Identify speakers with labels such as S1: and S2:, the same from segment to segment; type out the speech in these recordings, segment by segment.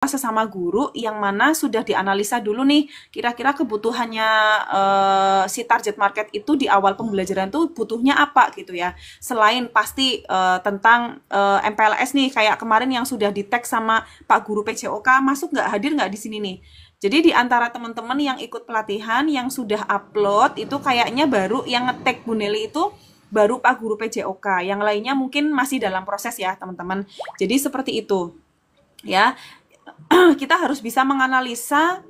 S1: sesama guru yang mana sudah dianalisa dulu nih kira-kira kebutuhannya si target market itu di awal pembelajaran tuh butuhnya apa gitu ya. Selain pasti tentang MPLS nih, kayak kemarin yang sudah di-tag sama Pak Guru PJOK, masuk nggak, hadir nggak di sini nih. Jadi di antara teman-teman yang ikut pelatihan yang sudah upload itu kayaknya baru yang nge-tag Bu Nelly itu baru Pak Guru PJOK. Yang lainnya mungkin masih dalam proses ya teman-teman. Jadi seperti itu ya. Kita harus bisa menganalisa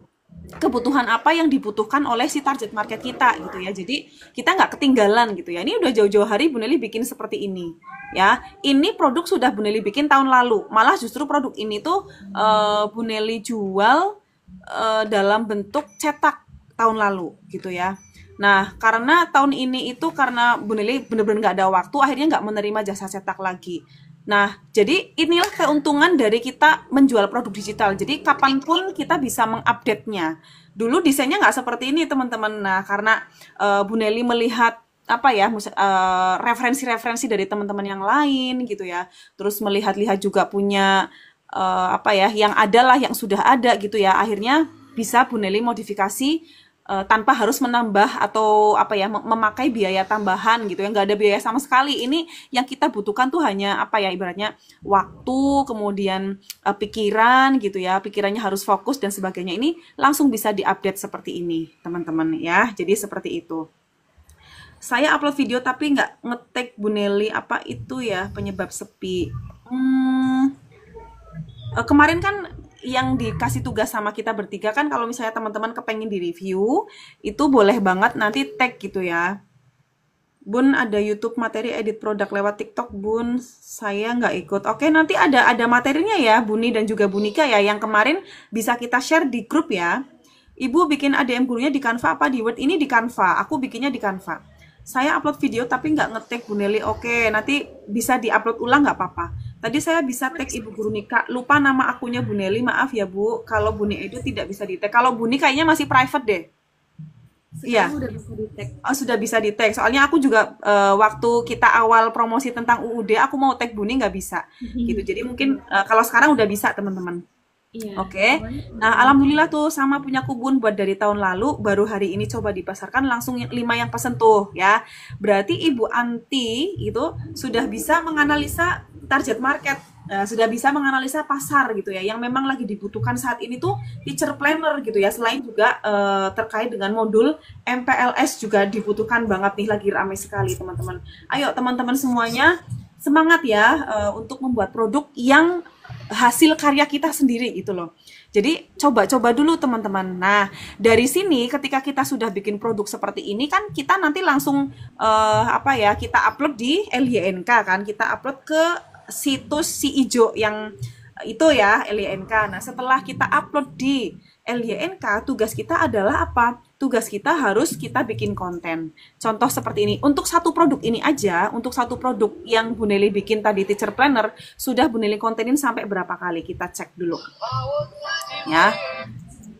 S1: kebutuhan apa yang dibutuhkan oleh si target market kita gitu ya. Jadi kita nggak ketinggalan gitu ya. Ini udah jauh-jauh hari Bu Nelly bikin seperti ini ya. Ini produk sudah Bu Nelly bikin tahun lalu. Malah justru produk ini tuh Bu Nelly jual dalam bentuk cetak tahun lalu gitu ya. Nah, karena tahun ini itu karena Bu Nelly bener-bener nggak ada waktu, akhirnya nggak menerima jasa cetak lagi. Nah, jadi inilah keuntungan dari kita menjual produk digital. Jadi kapanpun kita bisa mengupdate-nya. Dulu desainnya nggak seperti ini teman-teman. Nah, karena Bu Nelly melihat apa ya referensi-referensi dari teman-teman yang lain gitu ya. Terus melihat-lihat juga punya apa ya yang ada lah, yang sudah ada gitu ya. Akhirnya bisa Bu Nelly modifikasi tanpa harus menambah atau apa ya memakai biaya tambahan gitu ya, nggak ada biaya sama sekali. Ini yang kita butuhkan tuh hanya apa ya ibaratnya waktu, kemudian pikiran gitu ya, pikirannya harus fokus dan sebagainya. Ini langsung bisa diupdate seperti ini teman-teman ya. Jadi seperti itu. Saya upload video tapi nggak nge-tag Bu Nelly, apa itu ya penyebab sepi. Kemarin kan yang dikasih tugas sama kita bertiga kan, kalau misalnya teman-teman kepengen di review itu boleh banget nanti tag gitu ya. Bun, ada YouTube materi edit produk lewat TikTok Bun, saya nggak ikut. Oke, nanti ada materinya ya Buni dan juga Bunika ya, yang kemarin bisa kita share di grup ya. Ibu bikin ADM gurunya di Canva apa di Word? Ini di Canva, aku bikinnya di Canva. Saya upload video tapi nggak nge-tag Bu Nelly. Oke, nanti bisa di-upload ulang nggak apa-apa. Tadi saya bisa tag Ibu Guru Nika, lupa nama akunnya Bu Nelly, maaf ya Bu. Kalau Buni Edu tidak bisa di-tag. Kalau Buni kayaknya masih private deh. Iya.
S2: Udah bisa di-tag.
S1: Oh, sudah bisa di-tag. Soalnya aku juga waktu kita awal promosi tentang UUD, aku mau tag Buni nggak bisa. Gitu. Jadi mungkin kalau sekarang udah bisa teman-teman.
S2: Iya.
S1: Oke. Nah, alhamdulillah tuh sama punya Bun buat dari tahun lalu, baru hari ini coba dipasarkan langsung 5 yang pesen tuh ya. Berarti Ibu Anti itu sudah bisa menganalisa target market, sudah bisa menganalisa pasar gitu ya, yang memang lagi dibutuhkan saat ini tuh teacher planner gitu ya. Selain juga terkait dengan modul MPLS juga dibutuhkan banget nih, lagi ramai sekali teman-teman. Ayo teman-teman semuanya semangat ya untuk membuat produk yang hasil karya kita sendiri gitu loh. Jadi coba-coba dulu teman-teman. Nah, dari sini ketika kita sudah bikin produk seperti ini kan kita nanti langsung apa ya, kita upload di LYNK kan, kita upload ke situs si ijo yang itu ya, LYNK. Nah, setelah kita upload di LYNK, tugas kita adalah apa? Tugas kita harus kita bikin konten. Contoh seperti ini. Untuk satu produk ini aja, untuk satu produk yang Bu Nelly bikin tadi teacher planner, sudah Bu Nelly kontenin sampai berapa kali? Kita cek dulu. Ya.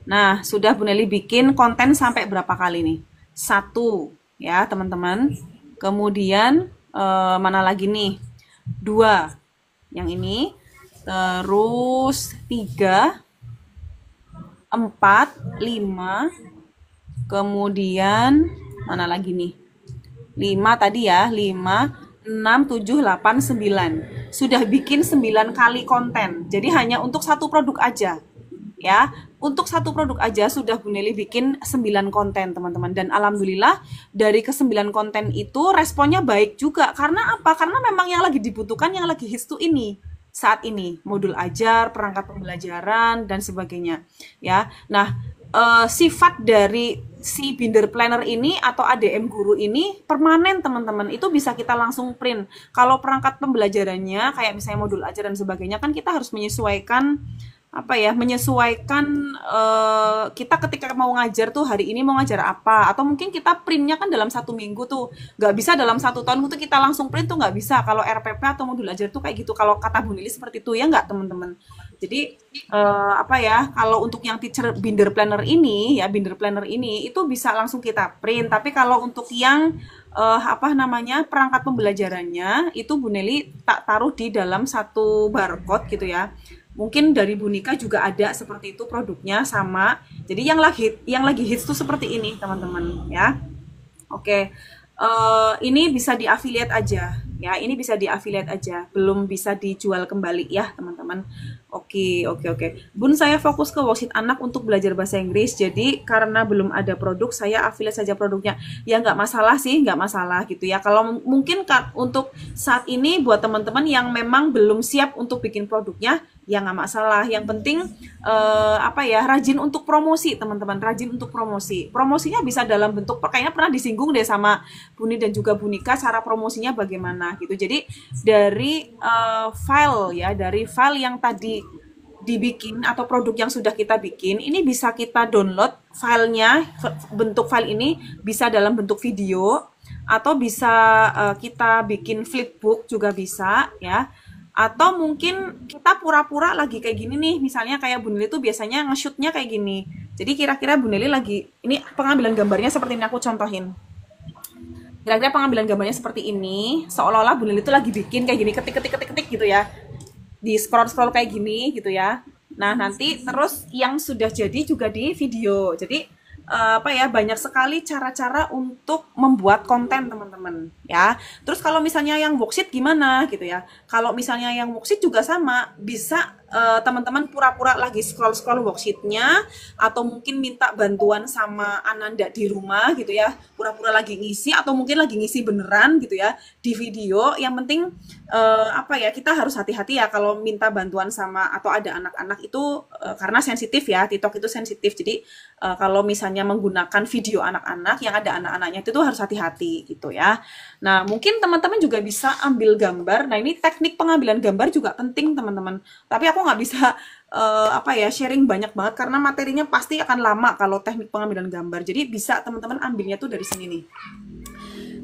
S1: Nah, sudah Bu Nelly bikin konten sampai berapa kali nih? 1 ya, teman-teman. Kemudian mana lagi nih? 2. Yang ini. Terus 3, 4, 5, kemudian mana lagi nih? 5 tadi ya, 5, 6, 7, 8, 9. Sudah bikin 9 kali konten. Jadi hanya untuk satu produk aja. Ya, untuk satu produk aja sudah Bu Nelly bikin 9 konten teman-teman. Dan alhamdulillah dari ke-9 konten itu responnya baik juga. Karena apa? Karena memang yang lagi dibutuhkan, yang lagi hits tuh ini. Saat ini modul ajar, perangkat pembelajaran dan sebagainya ya. Nah, sifat dari si binder planner ini atau ADM guru ini permanen teman-teman, itu bisa kita langsung print. Kalau perangkat pembelajarannya kayak misalnya modul ajar dan sebagainya kan kita harus menyesuaikan apa ya, menyesuaikan kita ketika mau ngajar tuh hari ini mau ngajar apa, atau mungkin kita printnya kan dalam 1 minggu tuh, nggak bisa dalam 1 tahun tuh kita langsung print tuh nggak bisa. Kalau RPP atau modul ajar tuh kayak gitu, kalau kata Bu Nelly seperti itu ya nggak teman-teman. Jadi apa ya, kalau untuk yang teacher binder planner ini ya, binder planner ini itu bisa langsung kita print. Tapi kalau untuk yang apa namanya perangkat pembelajarannya itu Bu Nelly tak taruh di dalam satu barcode gitu ya. Mungkin dari Bunika juga ada seperti itu produknya sama. Jadi yang lagi hits tuh seperti ini, teman-teman ya. Oke, ini bisa di-affiliate aja ya. Ini bisa di-affiliate aja, belum bisa dijual kembali ya, teman-teman. Oke, oke, oke. Bun, saya fokus ke worksheet anak untuk belajar bahasa Inggris. Jadi karena belum ada produk, saya affiliate saja produknya. Ya nggak masalah sih, nggak masalah gitu ya. Kalau mungkin kan untuk saat ini buat teman-teman yang memang belum siap untuk bikin produknya, ya nggak masalah. Yang penting apa ya, rajin untuk promosi, teman-teman. Rajin untuk promosi. Promosinya bisa dalam bentuk, kayaknya pernah disinggung deh sama Buni dan juga Bunika, cara promosinya bagaimana gitu. Jadi dari file ya, dari file yang tadi dibikin atau produk yang sudah kita bikin, ini bisa kita download filenya, bentuk file ini bisa dalam bentuk video atau bisa kita bikin flipbook juga bisa ya. Atau mungkin kita pura-pura lagi kayak gini nih, misalnya kayak Bu Nelly tuh biasanya nge-shootnya kayak gini. Jadi kira-kira Bu Nelly lagi, ini pengambilan gambarnya seperti ini, aku contohin. Kira-kira pengambilan gambarnya seperti ini, seolah-olah Bu Nelly itu lagi bikin kayak gini, ketik gitu ya, di scroll kayak gini gitu ya. Nah nanti terus yang sudah jadi juga di video. Jadi apa ya, banyak sekali cara-cara untuk membuat konten, teman-teman ya. Terus kalau misalnya yang worksheet gimana gitu ya, kalau misalnya yang worksheet juga sama, bisa teman-teman pura-pura lagi scroll worksheetnya, atau mungkin minta bantuan sama Ananda di rumah gitu ya, pura-pura lagi ngisi, atau mungkin lagi ngisi beneran gitu ya di video. Yang penting apa ya, kita harus hati-hati ya kalau minta bantuan sama atau ada anak-anak itu, karena sensitif ya, TikTok itu sensitif. Jadi kalau misalnya menggunakan video anak-anak yang ada anak-anaknya itu tuh harus hati-hati gitu ya. Nah mungkin teman-teman juga bisa ambil gambar. Nah ini teknik pengambilan gambar juga penting, teman-teman. Tapi aku nggak bisa apa ya, sharing banyak banget karena materinya pasti akan lama kalau teknik pengambilan gambar. Jadi bisa teman-teman ambilnya tuh dari sini nih.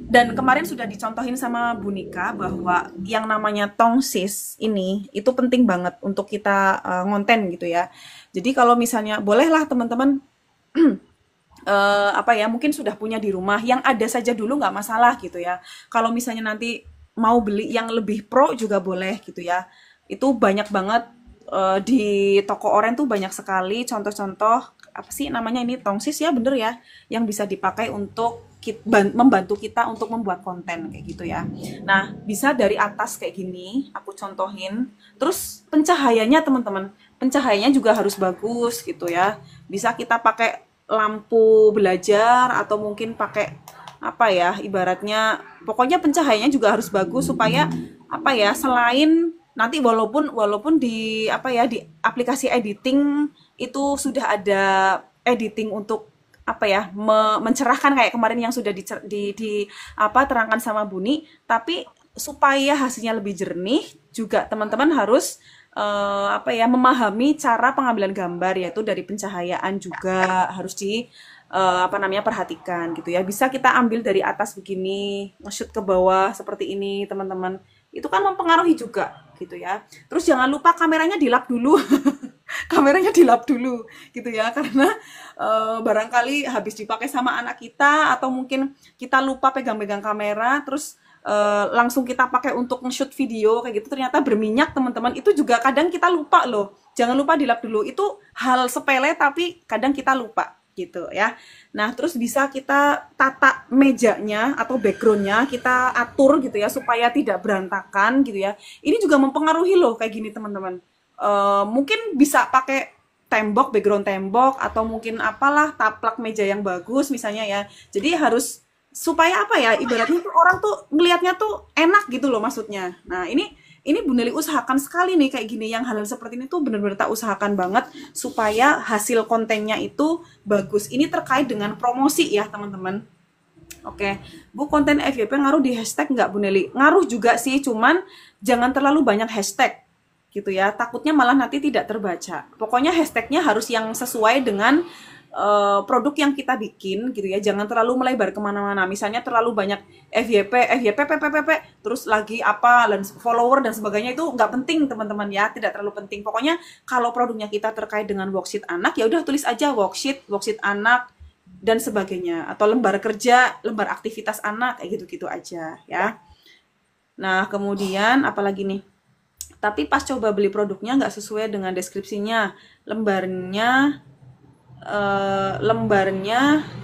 S1: Dan kemarin sudah dicontohin sama Bunika bahwa yang namanya tongsis ini itu penting banget untuk kita ngonten gitu ya. Jadi kalau misalnya bolehlah teman-teman apa ya, mungkin sudah punya di rumah, yang ada saja dulu nggak masalah gitu ya. Kalau misalnya nanti mau beli yang lebih pro juga boleh gitu ya. Itu banyak banget di toko oren tuh, banyak sekali contoh-contoh apa sih namanya, ini tongsis ya, bener ya, yang bisa dipakai untuk membantu kita untuk membuat konten kayak gitu ya. Nah bisa dari atas kayak gini, aku contohin. Terus pencahayanya, teman-teman, pencahayanya juga harus bagus gitu ya. Bisa kita pakai lampu belajar atau mungkin pakai apa ya, ibaratnya pokoknya pencahayanya juga harus bagus supaya apa ya, selain nanti walaupun di apa ya, di aplikasi editing itu sudah ada editing untuk apa ya, mencerahkan kayak kemarin yang sudah di apa terangkan sama Buni, tapi supaya hasilnya lebih jernih juga teman-teman harus apa ya, memahami cara pengambilan gambar, yaitu dari pencahayaan juga harus di apa namanya, perhatikan gitu ya. Bisa kita ambil dari atas begini, nge-shoot ke bawah seperti ini, teman-teman. Itu kan mempengaruhi juga gitu ya. Terus jangan lupa kameranya dilap dulu. Kameranya dilap dulu gitu ya, karena barangkali habis dipakai sama anak kita, atau mungkin kita lupa pegang-pegang kamera, terus langsung kita pakai untuk nge-shoot video kayak gitu, ternyata berminyak, teman-teman. Itu juga kadang kita lupa loh. Jangan lupa dilap dulu. Itu hal sepele tapi kadang kita lupa gitu ya. Nah terus bisa kita tata mejanya atau backgroundnya, kita atur gitu ya supaya tidak berantakan gitu ya. Ini juga mempengaruhi loh kayak gini, teman-teman. Mungkin bisa pakai tembok, background tembok, atau mungkin apalah, taplak meja yang bagus misalnya ya. Jadi harus supaya apa ya, ibaratnya tuh orang tuh ngelihatnya tuh enak gitu loh maksudnya. Nah ini Bu Nelly usahakan sekali nih kayak gini, yang hal-hal seperti ini tuh bener-bener tak usahakan banget supaya hasil kontennya itu bagus. Ini terkait dengan promosi ya, teman-teman. Oke, Bu, konten FYP ngaruh di hashtag nggak, Bu Nelly? Ngaruh juga sih, cuman jangan terlalu banyak hashtag gitu ya. Takutnya malah nanti tidak terbaca. Pokoknya hashtagnya harus yang sesuai dengan produk yang kita bikin gitu ya. Jangan terlalu melebar kemana-mana. Misalnya terlalu banyak FYP, terus lagi apa, dan follower dan sebagainya, itu nggak penting, teman-teman ya. Tidak terlalu penting. Pokoknya kalau produknya kita terkait dengan worksheet anak, ya udah tulis aja worksheet anak dan sebagainya, atau lembar kerja, lembar aktivitas anak, kayak gitu-gitu aja ya. Nah kemudian apalagi nih, Tapi pas coba beli produknya nggak sesuai dengan deskripsinya. Lembarnya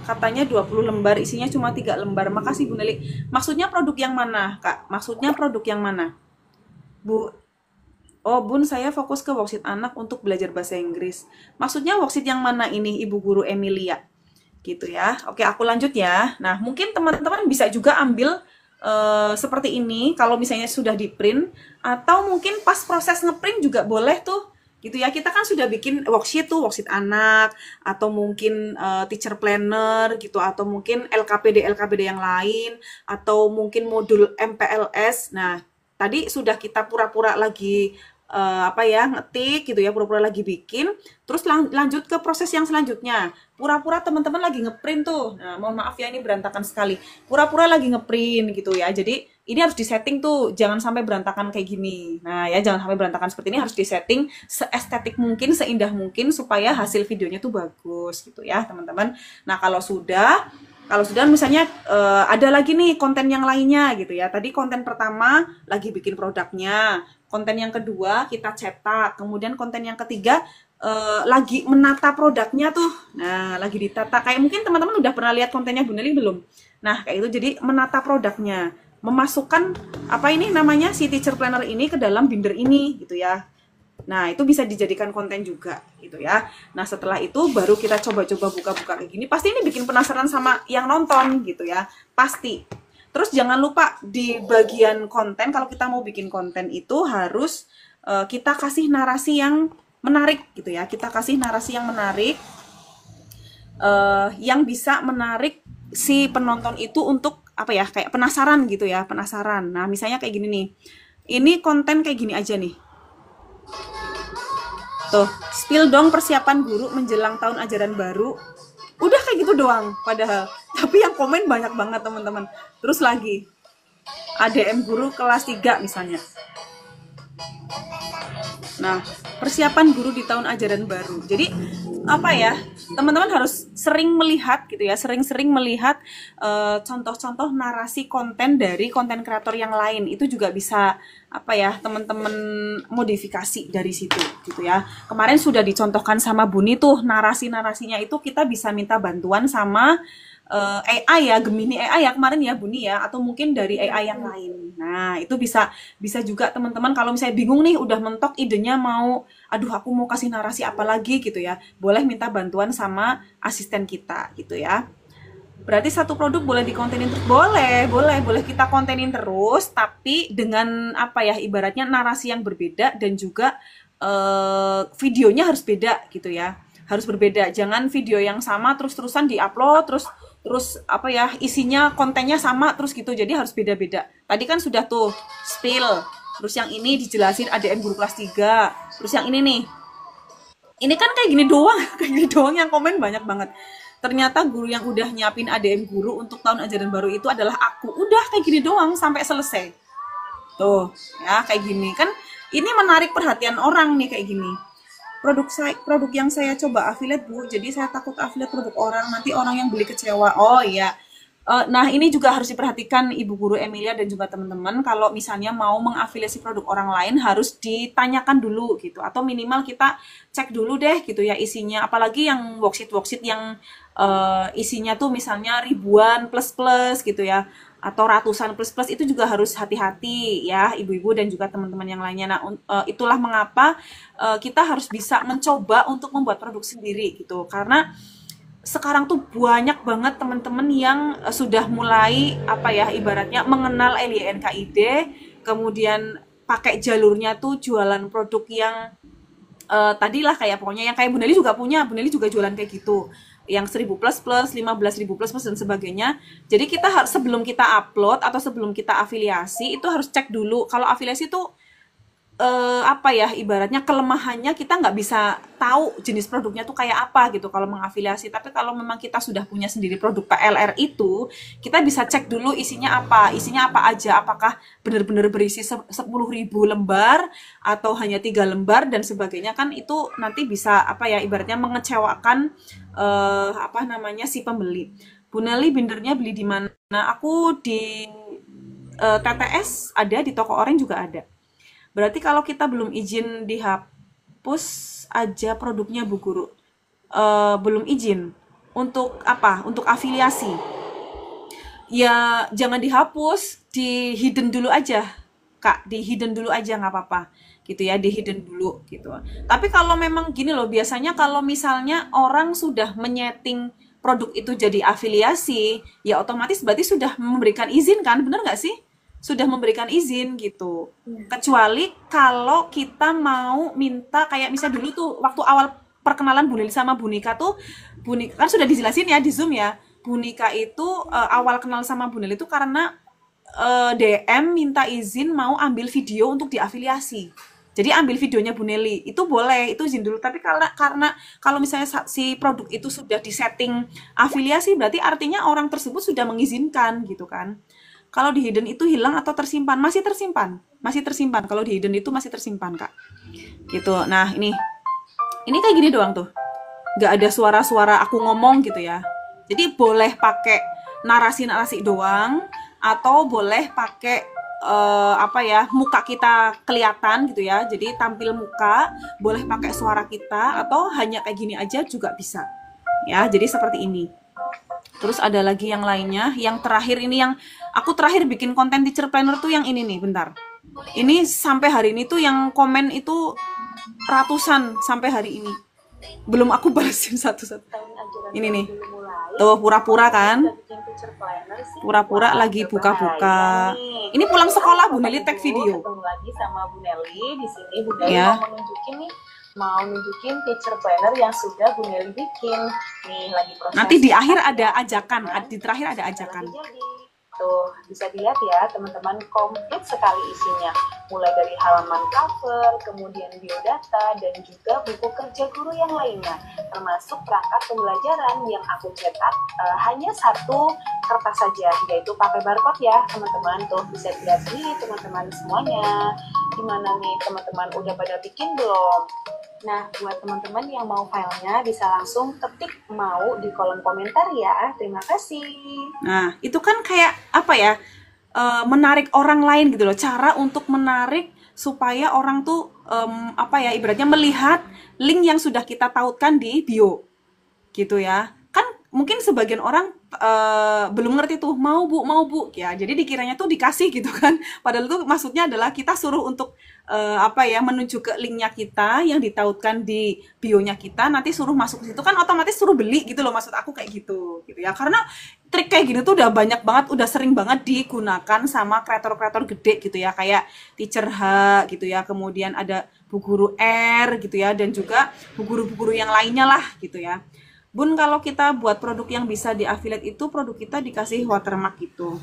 S1: katanya 20 lembar, isinya cuma 3 lembar. Makasih Bu Nelly. Maksudnya produk yang mana, Kak? Maksudnya produk yang mana? Bu. Oh, Bun, saya fokus ke worksheet anak untuk belajar bahasa Inggris. Maksudnya worksheet yang mana ini, Ibu Guru Emilia? Gitu ya. Oke, aku lanjut ya. Nah, mungkin teman-teman bisa juga ambil seperti ini kalau misalnya sudah di print, atau mungkin pas proses ngeprint juga boleh tuh gitu ya. Kita kan sudah bikin worksheet tuh, worksheet anak, atau mungkin teacher planner gitu, atau mungkin LKPD yang lain, atau mungkin modul MPLS. Nah, tadi sudah kita pura-pura lagi ngetik gitu ya, pura-pura lagi bikin, terus lanjut ke proses yang selanjutnya. Pura-pura teman-teman lagi ngeprint tuh. Nah, mohon maaf ya, ini berantakan sekali. Pura-pura lagi ngeprint gitu ya. Jadi ini harus disetting tuh, jangan sampai berantakan kayak gini. Nah ya, jangan sampai berantakan seperti ini, harus disetting seestetik mungkin, seindah mungkin, supaya hasil videonya tuh bagus gitu ya teman-teman. Nah kalau sudah misalnya ada lagi nih konten yang lainnya gitu ya. Tadi konten pertama lagi bikin produknya, konten yang kedua kita cetak, kemudian konten yang ketiga lagi menata produknya tuh. Nah, lagi ditata. Kayak mungkin teman-teman udah pernah lihat kontennya Bu Nelly belum? Nah, kayak itu. Jadi menata produknya, memasukkan si teacher planner ini ke dalam binder ini gitu ya. Nah, itu bisa dijadikan konten juga gitu ya. Nah, setelah itu baru kita coba-coba buka-buka kayak gini. Pasti ini bikin penasaran sama yang nonton gitu ya. Pasti. Terus jangan lupa di bagian konten, kalau kita mau bikin konten itu harus kita kasih narasi yang menarik gitu ya. Kita kasih narasi yang menarik, yang bisa menarik si penonton itu untuk kayak penasaran gitu ya, penasaran. Nah, misalnya kayak gini nih. Ini konten kayak gini aja nih. Tuh, spill dong persiapan guru menjelang tahun ajaran baru. Udah kayak gitu doang padahal. Tapi yang komen banyak banget teman-teman. Terus lagi, ADM guru kelas 3 misalnya. Nah, persiapan guru di tahun ajaran baru. Jadi teman-teman harus sering melihat gitu ya, sering-sering melihat contoh-contoh narasi konten dari konten kreator yang lain. Itu juga bisa teman-teman modifikasi dari situ gitu ya. Kemarin sudah dicontohkan sama Buni tuh, narasi-narasinya itu kita bisa minta bantuan sama AI ya, Gemini AI ya kemarin ya Buni ya, atau mungkin dari AI yang lain. Nah, itu bisa juga teman-teman kalau misalnya bingung nih, udah mentok idenya, aku mau kasih narasi apa lagi gitu ya, boleh minta bantuan sama asisten kita gitu ya. Berarti satu produk boleh dikontenin terus? Boleh kita kontenin terus, tapi dengan ibaratnya narasi yang berbeda, dan juga videonya harus beda gitu ya. Harus berbeda, jangan video yang sama terus-terusan diupload, terus isinya kontennya sama terus gitu. Jadi harus beda-beda. Tadi kan sudah tuh spill, terus yang ini dijelasin ADM guru kelas 3, terus yang ini nih, ini kan kayak gini doang yang komen banyak banget. Ternyata guru yang udah nyiapin ADM guru untuk tahun ajaran baru itu adalah aku. Udah kayak gini doang sampai selesai. Tuh, ya kayak gini kan, ini menarik perhatian orang nih kayak gini. Produk yang saya coba affiliate Bu, jadi saya takut affiliate produk orang, nanti orang yang beli kecewa. Oh iya. Nah, ini juga harus diperhatikan Ibu Guru Emilia dan juga teman-teman, kalau misalnya mau mengafiliasi produk orang lain harus ditanyakan dulu gitu, atau minimal kita cek dulu deh gitu ya isinya, apalagi yang worksheet yang isinya tuh misalnya ribuan plus gitu ya, atau ratusan plus itu juga harus hati-hati ya ibu-ibu dan juga teman-teman yang lainnya. Nah, itulah mengapa kita harus bisa mencoba untuk membuat produk sendiri gitu, karena sekarang tuh banyak banget teman-teman yang sudah mulai ibaratnya mengenal LYNKID, kemudian pakai jalurnya tuh jualan produk yang tadilah pokoknya yang kayak Bu Nelly juga punya. Bu Nelly juga jualan kayak gitu, yang 1000 plus, 15.000 plus dan sebagainya. Jadi kita sebelum kita upload atau sebelum kita afiliasi itu harus cek dulu. Kalau afiliasi tuh ibaratnya kelemahannya kita nggak bisa tahu jenis produknya tuh kayak apa gitu kalau mengafiliasi. Tapi kalau memang kita sudah punya sendiri produk PLR itu, kita bisa cek dulu isinya apa aja, apakah benar-benar berisi 10.000 lembar atau hanya 3 lembar dan sebagainya. Kan itu nanti bisa ibaratnya mengecewakan si pembeli. Bu Nelly bindernya beli di mana? Aku di TTS ada, di toko orange juga ada. Berarti kalau kita belum izin dihapus aja produknya Bu Guru. Belum izin. Untuk apa? Untuk afiliasi. Ya jangan dihapus, di hidden dulu aja. Kak, di hidden dulu aja nggak apa-apa. Gitu ya, di hidden dulu gitu. Tapi kalau memang gini loh, biasanya kalau misalnya orang sudah menyeting produk itu jadi afiliasi, ya otomatis berarti sudah memberikan izin kan, bener nggak sih? Sudah memberikan izin gitu. Kecuali kalau kita mau minta kayak misalnya dulu tuh waktu awal perkenalan Bu Lili sama Bu Nika tuh, Bu Nika kan sudah dijelasin ya di Zoom ya. Bu Nika itu awal kenal sama Bu Lili itu karena DM minta izin mau ambil video untuk diafiliasi. Jadi ambil videonya Bu Nelly itu boleh, itu izin dulu. Tapi karena kalau misalnya si produk itu sudah disetting afiliasi, berarti artinya orang tersebut sudah mengizinkan gitu kan. Kalau di hidden itu hilang atau tersimpan? Masih tersimpan. Masih tersimpan. Kalau di hidden itu masih tersimpan, Kak. Gitu. Nah, ini kayak gini doang tuh. Nggak ada suara-suara aku ngomong gitu ya. Jadi boleh pakai narasi-narasi doang atau boleh pakai muka kita kelihatan gitu ya. Jadi tampil muka, boleh pakai suara kita atau hanya kayak gini aja juga bisa. Ya, jadi seperti ini. Terus ada lagi yang lainnya, yang terakhir ini yang aku terakhir bikin konten teacher planner tuh yang ini nih, bentar. Ini sampai hari ini tuh yang komen itu ratusan sampai hari ini. Belum aku balesin satu-satu. Ini nih. Tuh pura-pura kan? Pura-pura lagi buka-buka. Ini pulang sekolah Bu Nelly tag video.
S2: Ketemu lagi sama Bu Nelly di sini. Bu Nelly ya. Mau nunjukin teacher planner yang sudah Bu Nelly bikin. Nih lagi proses.
S1: Nanti di akhir ada ajakan, di terakhir ada ajakan.
S2: Tuh, bisa dilihat ya teman-teman, komplit sekali isinya. Mulai dari halaman cover, kemudian biodata, dan juga buku kerja guru yang lainnya. Termasuk perangkat pembelajaran yang aku cetak hanya satu kertas saja, yaitu pakai barcode ya teman-teman. Tuh, bisa dilihat nih teman-teman semuanya. Gimana nih teman-teman, udah pada bikin belum? Nah, buat teman-teman yang mau filenya bisa langsung ketik mau di kolom komentar ya. Terima kasih.
S1: Nah, itu kan kayak apa ya? Menarik orang lain gitu loh. Cara untuk menarik supaya orang tuh ibaratnya melihat link yang sudah kita tautkan di bio. Gitu ya. Kan mungkin sebagian orang belum ngerti tuh mau bu ya, jadi dikiranya tuh dikasih gitu kan, padahal tuh maksudnya adalah kita suruh untuk menuju ke linknya kita yang ditautkan di bionya kita, nanti suruh masuk ke situ kan otomatis suruh beli gitu loh, maksud aku kayak gitu ya, karena trik kayak gini tuh udah banyak banget, udah sering banget digunakan sama kreator-kreator gede gitu ya, kayak Teacher H gitu ya, kemudian ada Bu Guru R gitu ya, dan juga bu guru yang lainnya lah gitu ya. Bun, kalau kita buat produk yang bisa di affiliate itu produk kita dikasih watermark gitu.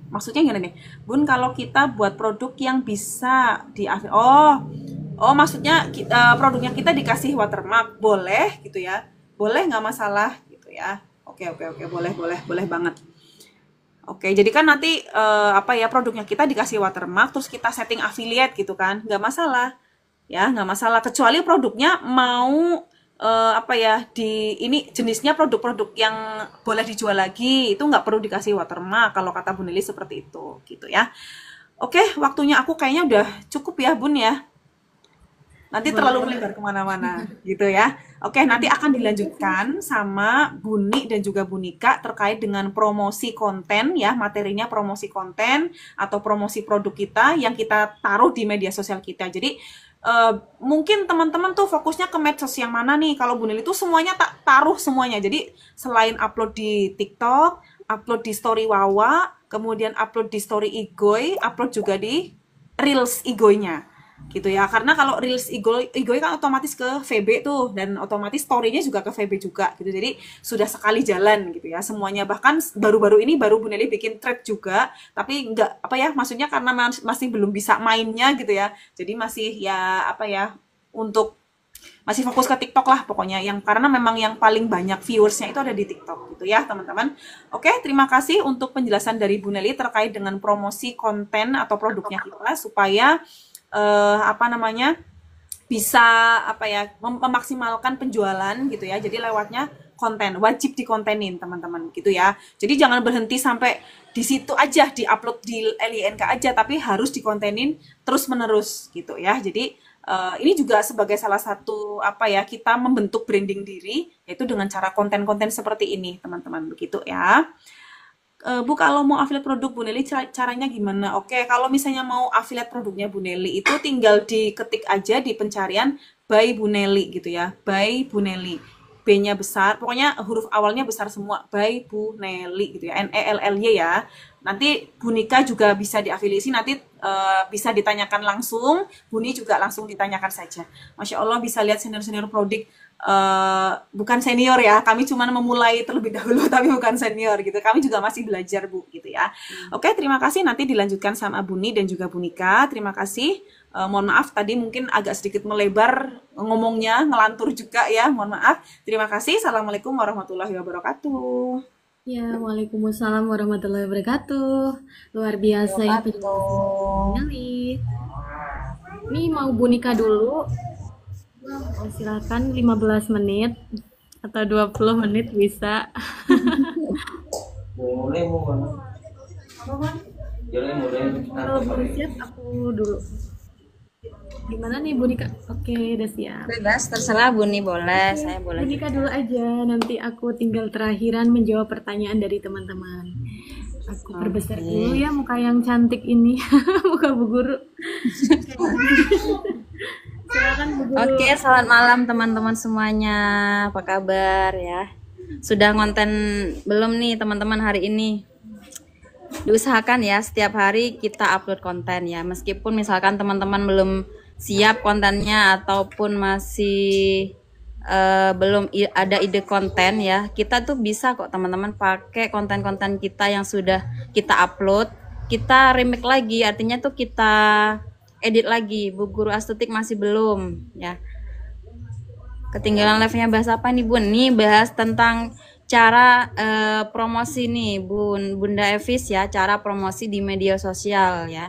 S1: Maksudnya gini nih, Bun, kalau kita buat produk yang bisa di affiliate, maksudnya produknya kita dikasih watermark, boleh gitu ya, boleh nggak masalah gitu ya. Oke, boleh banget. Oke, jadi kan nanti produknya kita dikasih watermark, terus kita setting affiliate gitu kan, nggak masalah ya, nggak masalah, kecuali produknya mau ini jenisnya produk-produk yang boleh dijual lagi, itu nggak perlu dikasih watermark kalau kata Bu Nelly seperti itu gitu ya. Oke, waktunya aku kayaknya udah cukup ya Bun ya, nanti terlalu melebar kemana-mana gitu ya. Oke, nanti akan dilanjutkan sama Buni dan juga Bu Nika terkait dengan promosi konten ya, materinya promosi konten atau promosi produk kita yang kita taruh di media sosial kita. Jadi mungkin teman-teman tuh fokusnya ke medsos yang mana nih. Kalau Bu Nelly tuh semuanya tak taruh semuanya. Jadi selain upload di TikTok, upload di story Wawa, kemudian upload di story Igoy, upload juga di Reels Igoy-nya gitu ya. Karena kalau Reels Igoy kan otomatis ke VB tuh, dan otomatis story-nya juga ke VB juga gitu. Jadi sudah sekali jalan gitu ya semuanya. Bahkan baru-baru ini baru Bu Nelly bikin thread juga, tapi nggak maksudnya karena masih belum bisa mainnya gitu ya. Jadi masih untuk masih fokus ke TikTok lah pokoknya, karena memang yang paling banyak viewersnya itu ada di TikTok gitu ya teman-teman. Oke, terima kasih untuk penjelasan dari Bu Nelly terkait dengan promosi konten atau produknya kita supaya bisa memaksimalkan penjualan gitu ya. Jadi lewatnya konten, wajib dikontenin teman-teman gitu ya. Jadi jangan berhenti sampai di situ aja, diupload di LINK aja, tapi harus dikontenin terus-menerus gitu ya. Jadi ini juga sebagai salah satu apa ya, kita membentuk branding diri yaitu dengan cara konten-konten seperti ini teman-teman, begitu ya. Bu, kalau mau affiliate produk Bu Nelly caranya gimana? Oke, kalau misalnya mau affiliate produknya Bu Nelly itu tinggal diketik aja di pencarian by Bu Nelly gitu ya. By Bu Nelly. B-nya besar, pokoknya huruf awalnya besar semua. By Bu Nelly gitu ya. N-E-L-L-Y ya. Nanti Bu Nika juga bisa diafiliasi, nanti bisa ditanyakan langsung. Buni juga langsung ditanyakan saja. Masya Allah bisa lihat senior-senior produk. Bukan senior ya, kami cuma memulai terlebih dahulu tapi bukan senior gitu, kami juga masih belajar Bu gitu ya. Oke, terima kasih, nanti dilanjutkan sama Buni dan juga Bunika. Terima kasih. Mohon maaf tadi mungkin agak sedikit melebar ngomongnya, ngelantur juga ya, mohon maaf. Terima kasih. Assalamualaikum warahmatullahi wabarakatuh.
S3: Ya, waalaikumsalam warahmatullahi wabarakatuh. Luar biasa ya penjelasan Nelly. Ini mau Bunika dulu. Silakan 15 menit atau 20 menit bisa. Kalau belum siap aku dulu. Gimana nih Bunika? Oke, udah siap.
S4: Bebas, terserah Buni boleh, saya boleh.
S3: Bunika dulu aja, nanti aku tinggal terakhiran menjawab pertanyaan dari teman-teman. Aku perbesar dulu ya muka yang cantik ini. Muka Bu Guru. Silakan Bu Guru.
S4: Oke, selamat malam teman-teman semuanya. Apa kabar ya? Sudah ngonten belum nih teman-teman hari ini? Diusahakan ya setiap hari kita upload konten ya. Meskipun misalkan teman-teman belum siap kontennya ataupun masih belum ada ide konten ya, kita tuh bisa kok teman-teman pakai konten-konten kita yang sudah kita upload, kita remake lagi, artinya tuh kita edit lagi. Bu Guru Astutik masih belum ya, ketinggalan live-nya. Bahas apa nih Bun? Nih bahas tentang cara promosi nih Bunda Evis ya, cara promosi di media sosial ya.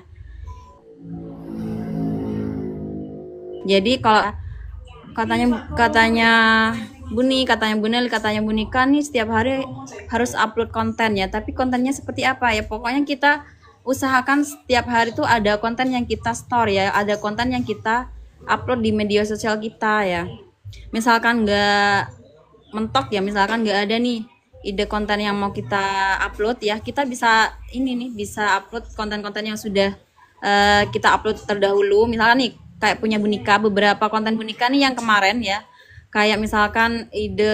S4: Jadi kalau katanya Buni, katanya Bunel, katanya Bunika nih setiap hari harus upload konten ya, tapi kontennya seperti apa ya? Pokoknya kita usahakan setiap hari tuh ada konten yang kita store ya, ada konten yang kita upload di media sosial kita ya. Misalkan nggak mentok ya, misalkan nggak ada nih ide konten yang mau kita upload ya, kita bisa ini nih, bisa upload konten-konten yang sudah kita upload terdahulu. Misalkan nih kayak punya Bunika, beberapa konten Bunika nih yang kemarin ya, kayak misalkan ide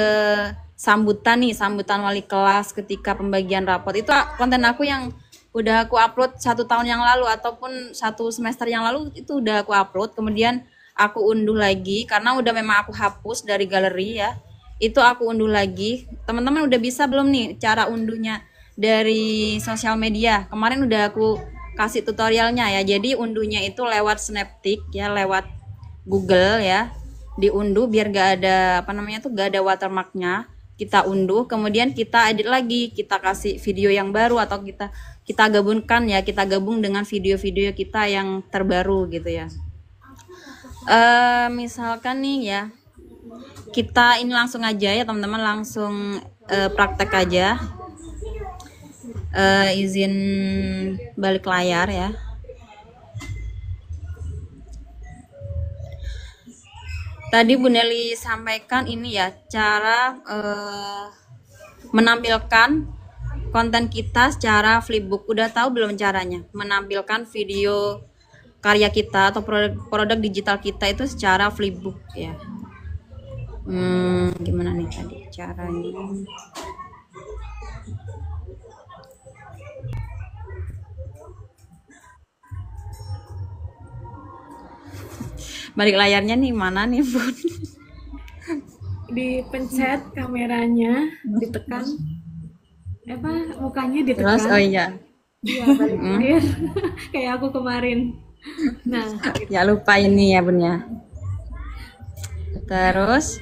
S4: sambutan nih, sambutan wali kelas ketika pembagian rapot, itu konten aku yang udah aku upload 1 tahun yang lalu ataupun 1 semester yang lalu, itu udah aku upload, kemudian aku unduh lagi karena udah memang aku hapus dari galeri ya, itu aku unduh lagi. Teman-teman udah bisa belum nih cara unduhnya dari sosial media? Kemarin udah aku kasih tutorialnya ya. Jadi unduhnya itu lewat Snaptik ya, lewat Google ya, diunduh biar gak ada apa namanya tuh, gak ada watermarknya. Kita unduh, kemudian kita edit lagi, kita kasih video yang baru atau kita gabungkan ya, kita gabung dengan video-video kita yang terbaru gitu ya. Misalkan nih ya, kita ini langsung aja ya teman-teman, langsung praktek aja. Izin balik layar ya. Tadi Bu Nelly sampaikan ini ya, cara menampilkan konten kita secara flipbook. Udah tahu belum caranya menampilkan video karya kita atau produk digital kita itu secara flipbook ya? Gimana nih tadi caranya? Balik layarnya nih, mana nih Bun?
S3: Dipencet kameranya, ditekan. Apa mukanya ditekan?
S4: Terus oh iya.
S3: Iya, balik layar. Kayak aku kemarin. Nah,
S4: ya lupa ini ya Bun ya. Terus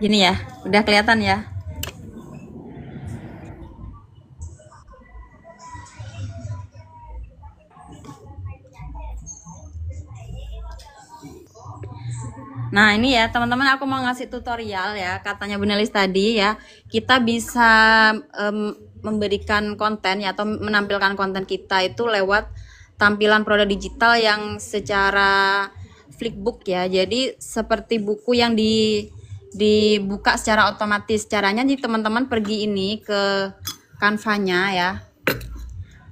S4: gini ya, udah kelihatan ya. Nah ini ya teman-teman, aku mau ngasih tutorial ya, katanya Bu Nelis tadi ya, kita bisa memberikan konten ya, atau menampilkan konten kita itu lewat tampilan produk digital yang secara flipbook ya. Jadi seperti buku yang dibuka secara otomatis. Caranya nih teman-teman pergi ini ke Canva-nya ya,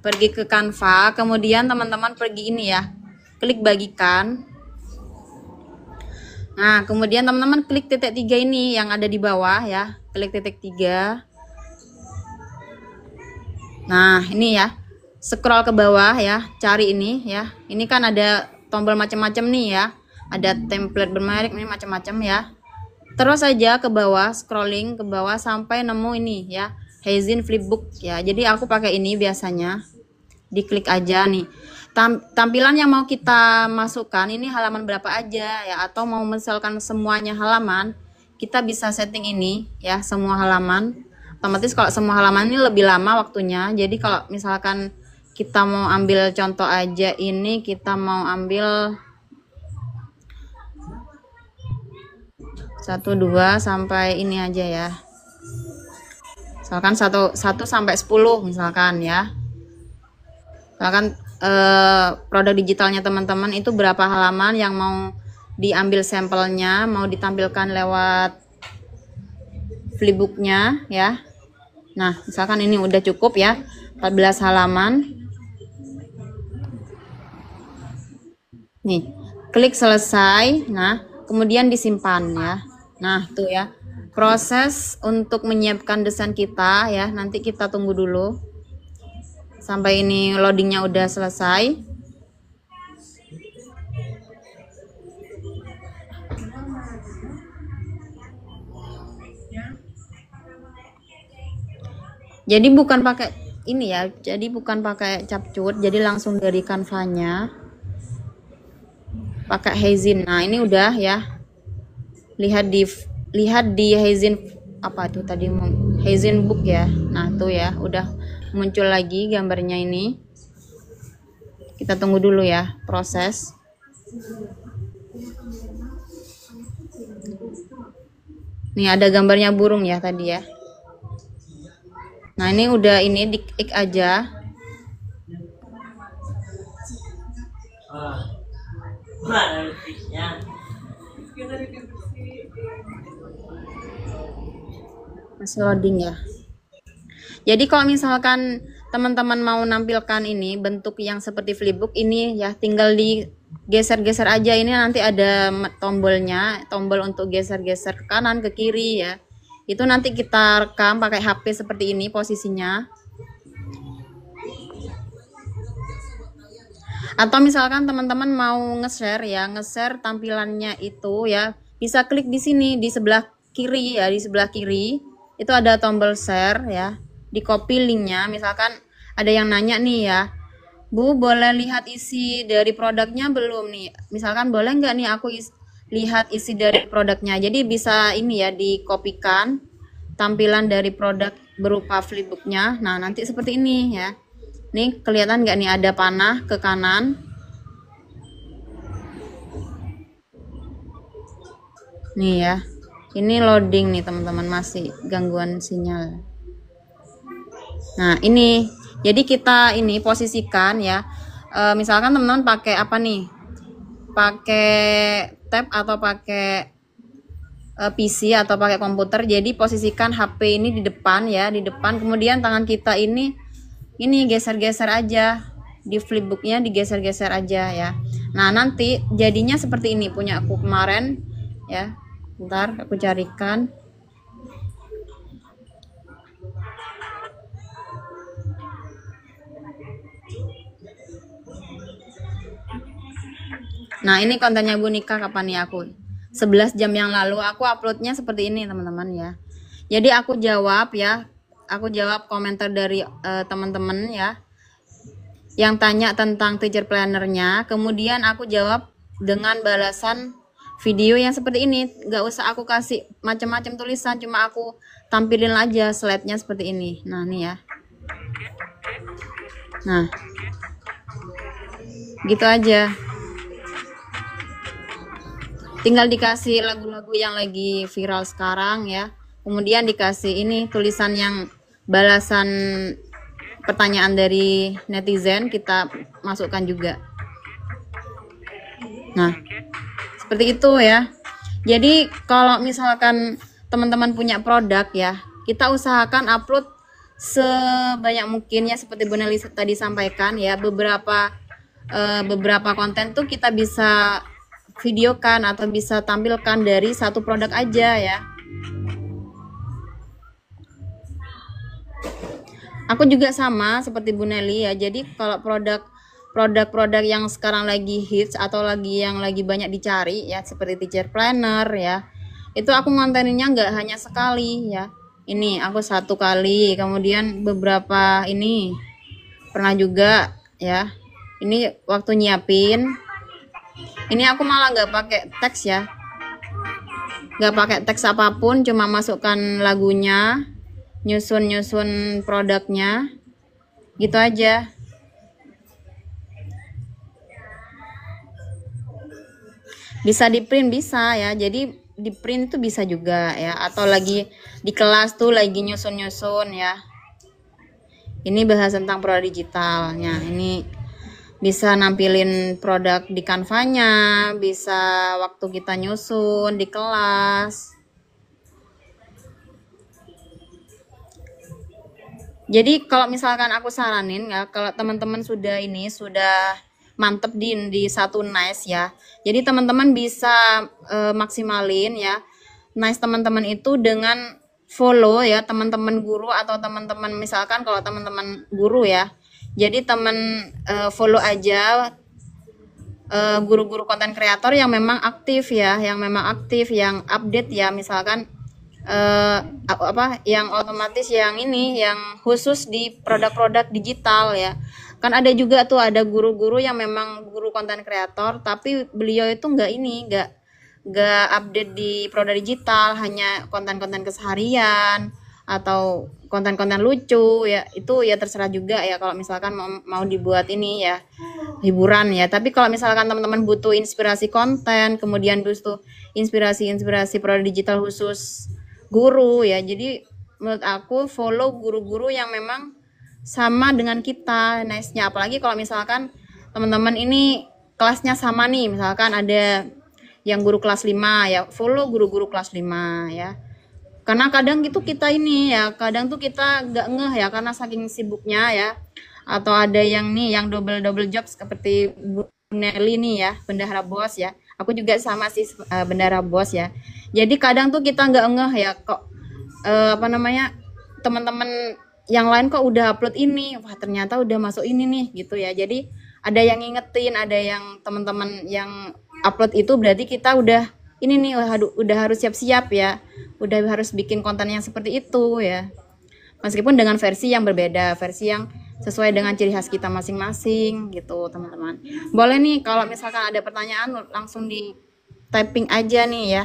S4: pergi ke Canva, kemudian teman-teman pergi ini ya, klik bagikan. Nah, kemudian teman-teman klik titik 3 ini yang ada di bawah ya. Klik titik 3. Nah, ini ya. Scroll ke bawah ya, cari ini ya. Ini kan ada tombol macam-macam nih ya. Ada template bermerek ini macam-macam ya. Terus saja ke bawah, scrolling ke bawah sampai nemu ini ya, Hezin Flipbook ya. Jadi aku pakai ini biasanya. Diklik aja nih. Tampilan yang mau kita masukkan ini halaman berapa aja ya, atau mau misalkan semuanya halaman, kita bisa setting ini ya, semua halaman. Otomatis kalau semua halaman ini lebih lama waktunya. Jadi kalau misalkan kita mau ambil contoh aja ini, kita mau ambil 1 2 sampai ini aja ya. Misalkan 1 sampai 10 misalkan ya. Misalkan produk digitalnya teman-teman itu berapa halaman yang mau diambil sampelnya, mau ditampilkan lewat flipbooknya ya. Nah misalkan ini udah cukup ya, 14 halaman. Nih klik selesai. Nah kemudian disimpan ya. Nah tuh ya, proses untuk menyiapkan desain kita ya, nanti kita tunggu dulu sampai ini loadingnya udah selesai. Jadi bukan pakai ini ya, jadi bukan pakai capcut, jadi langsung dari Canva-nya pakai Hezin. Nah ini udah ya, lihat di Hezin apa itu tadi, Hezin book ya. Nah tuh ya, udah muncul lagi gambarnya ini. Kita tunggu dulu ya proses. Nih ada gambarnya burung ya tadi ya. Nah ini udah, ini diklik aja. Masih loading ya. Jadi kalau misalkan teman-teman mau nampilkan ini bentuk yang seperti flipbook ini ya, tinggal digeser-geser aja. Ini nanti ada tombolnya, tombol untuk geser-geser ke kanan ke kiri ya. Itu nanti kita rekam pakai HP seperti ini posisinya. Atau misalkan teman-teman mau nge-share ya, nge-share tampilannya itu ya, bisa klik di sini di sebelah kiri ya, di sebelah kiri itu ada tombol share ya. Di copy linknya, misalkan ada yang nanya nih ya, Bu boleh lihat isi dari produknya belum nih, misalkan boleh nggak nih aku lihat isi dari produknya. Jadi bisa ini ya, dikopikan tampilan dari produk berupa flipbooknya. Nah nanti seperti ini ya, nih kelihatan nggak nih ada panah ke kanan. Nih ya, ini loading nih teman-teman, masih gangguan sinyal. Nah ini, jadi kita ini posisikan ya, misalkan teman-teman pakai apa nih, pakai tab atau pakai PC atau pakai komputer. Jadi posisikan HP ini di depan ya, di depan. Kemudian tangan kita ini geser-geser aja, di flipbooknya digeser-geser aja ya. Nah nanti jadinya seperti ini, punya aku kemarin ya. Bentar aku carikan. Nah ini kontennya Bu Nika kapan nih, aku 11 jam yang lalu aku uploadnya seperti ini teman-teman ya. Jadi aku jawab ya, aku jawab komentar dari teman-teman ya yang tanya tentang teacher plannernya. Kemudian aku jawab dengan balasan video yang seperti ini. Gak usah aku kasih macam-macam tulisan, cuma aku tampilin aja slide-nya seperti ini. Nah nih ya, nah gitu aja. tinggal dikasih lagu-lagu yang lagi viral sekarang ya, kemudian dikasih ini tulisan yang balasan pertanyaan dari netizen, kita masukkan juga. Nah, seperti itu ya. Jadi kalau misalkan teman-teman punya produk ya, kita usahakan upload sebanyak mungkin ya, seperti Bu Nelly tadi sampaikan ya, beberapa konten tuh kita bisa videokan atau bisa tampilkan dari satu produk aja ya. Aku juga sama seperti Bu Nelly ya. Jadi kalau produk-produk yang sekarang lagi hits atau yang lagi banyak dicari ya, seperti teacher planner ya, itu aku ngonteninnya nggak hanya sekali ya. Ini aku 1 kali, kemudian beberapa ini pernah juga ya. Ini waktu nyiapin, ini aku malah nggak pakai teks ya, nggak pakai teks apapun, cuma masukkan lagunya, nyusun produknya gitu aja. Bisa di print, bisa ya, jadi di print itu bisa juga ya, atau lagi di kelas tuh lagi nyusun ya. Ini bahas tentang produk digitalnya. Ini bisa nampilin produk di Canva-nya, bisa waktu kita nyusun di kelas. Jadi kalau misalkan aku saranin ya, kalau teman-teman sudah mantep di satu nice ya, jadi teman-teman bisa maksimalin ya nice teman-teman itu dengan follow ya teman-teman guru, atau teman-teman misalkan kalau teman-teman guru ya, jadi follow aja guru-guru konten kreator yang memang aktif ya, yang update ya, misalkan yang otomatis yang khusus di produk-produk digital ya. Kan ada juga tuh, ada guru-guru yang memang guru konten kreator, tapi beliau itu nggak update di produk digital, hanya konten-konten keseharian atau konten-konten lucu ya. Itu ya terserah juga ya, kalau misalkan mau dibuat ini ya hiburan ya. Tapi kalau misalkan teman-teman butuh inspirasi konten, kemudian butuh inspirasi produk digital khusus guru ya, jadi menurut aku follow guru-guru yang memang sama dengan kita nice-nya. Apalagi kalau misalkan teman-teman ini kelasnya sama nih, misalkan ada yang guru kelas 5 ya, follow guru-guru kelas 5 ya. Karena kadang gitu kadang tuh kita nggak ngeh ya, karena saking sibuknya ya. Atau ada yang double job seperti Bu Nelly nih ya, bendahara bos ya. Aku juga sama sih, bendahara bos ya. Jadi kadang tuh kita nggak ngeh ya, kok teman-teman yang lain kok udah upload ini, wah ternyata udah masuk ini nih gitu ya. Jadi ada yang ngingetin, ada yang teman-teman yang upload itu berarti kita udah ini nih, udah harus siap-siap ya, udah harus bikin konten yang seperti itu ya. Meskipun dengan versi yang berbeda, versi yang sesuai dengan ciri khas kita masing-masing gitu teman-teman. Boleh nih kalau misalkan ada pertanyaan langsung di typing aja nih ya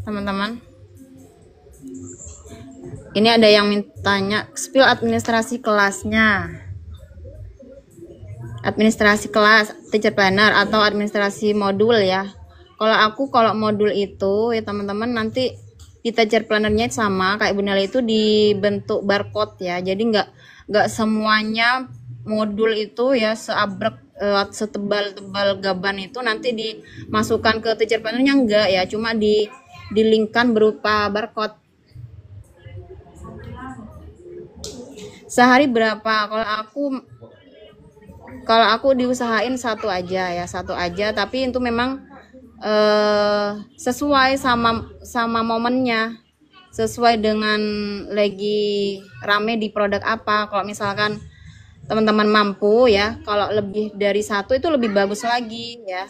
S4: teman-teman. Ini ada yang mintanya spill administrasi kelasnya, administrasi kelas teacher planner atau administrasi modul ya. Kalau modul itu ya teman-teman, nanti di teacher plannernya sama kayak Bu Nelly itu dibentuk barcode ya. Jadi nggak semuanya modul itu ya setebal gaban itu nanti dimasukkan ke teacher plannernya, enggak ya, cuma dilingkan berupa barcode. Sehari berapa? Kalau aku diusahain satu aja, tapi itu memang sesuai sama momennya, sesuai dengan lagi rame di produk apa. Kalau misalkan teman-teman mampu ya, kalau lebih dari satu itu lebih bagus lagi ya.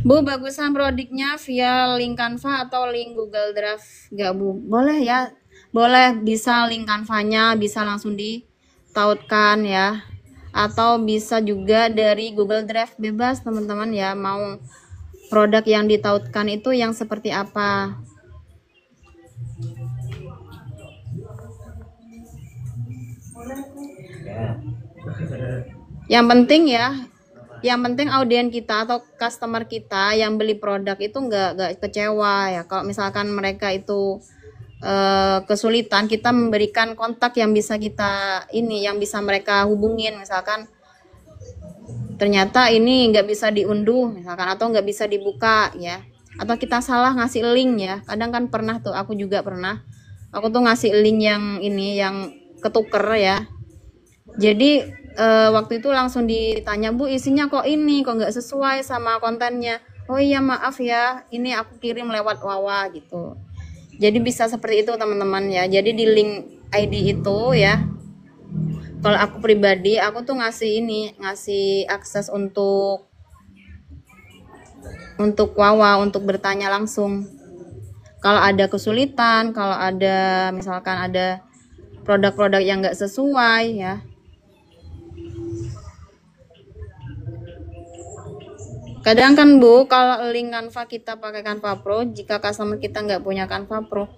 S4: Bu, bagusan produknya via link Canva atau link Google Drive nggak Bu? Boleh ya, boleh, bisa link Canva-nya bisa langsung ditautkan ya, atau bisa juga dari Google Drive, bebas teman-teman ya, mau produk yang ditautkan itu yang seperti apa. Yang penting ya yang penting audien kita atau customer kita yang beli produk itu nggak kecewa ya. Kalau misalkan mereka itu kesulitan, kita memberikan kontak yang bisa yang bisa mereka hubungin. Misalkan ternyata ini nggak bisa diunduh misalkan, atau nggak bisa dibuka ya, atau kita salah ngasih link ya. Kadang kan pernah tuh, aku juga pernah, aku tuh ngasih link yang ketuker ya. Jadi waktu itu langsung ditanya, Bu, isinya kok nggak sesuai sama kontennya. Oh iya maaf ya, ini aku kirim lewat Wawa gitu. Jadi bisa seperti itu teman-teman ya. Jadi di link ID itu ya, kalau aku pribadi, aku tuh ngasih akses untuk Wawa untuk bertanya langsung. Kalau ada kesulitan, kalau ada misalkan ada produk-produk yang nggak sesuai ya. Kadang kan Bu, kalau link Canva kita pakai Canva Pro, jika customer kita nggak punya Canva Pro,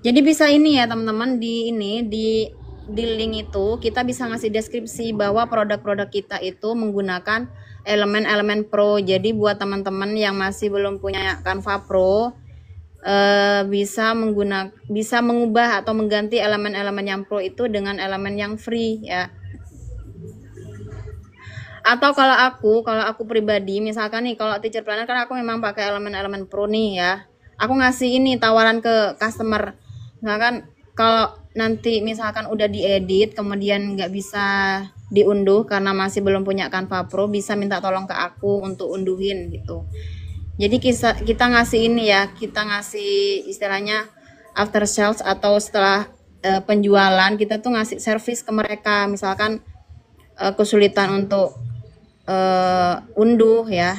S4: jadi bisa ini ya teman-teman, di link itu kita bisa ngasih deskripsi bahwa produk-produk kita itu menggunakan elemen-elemen Pro. Jadi buat teman-teman yang masih belum punya Canva Pro, bisa mengubah atau mengganti elemen-elemen yang Pro itu dengan elemen yang free ya. Atau kalau aku pribadi, misalkan nih, kalau Teacher Planner kan aku memang pakai elemen-elemen Pro nih ya. Aku ngasih ini tawaran ke customer. Misalkan kalau nanti misalkan udah diedit, kemudian nggak bisa diunduh karena masih belum punya Canva Pro, bisa minta tolong ke aku untuk unduhin gitu. Jadi kita ngasih ini ya, kita ngasih istilahnya after sales atau setelah penjualan, kita tuh ngasih service ke mereka. Misalkan kesulitan untuk unduh ya,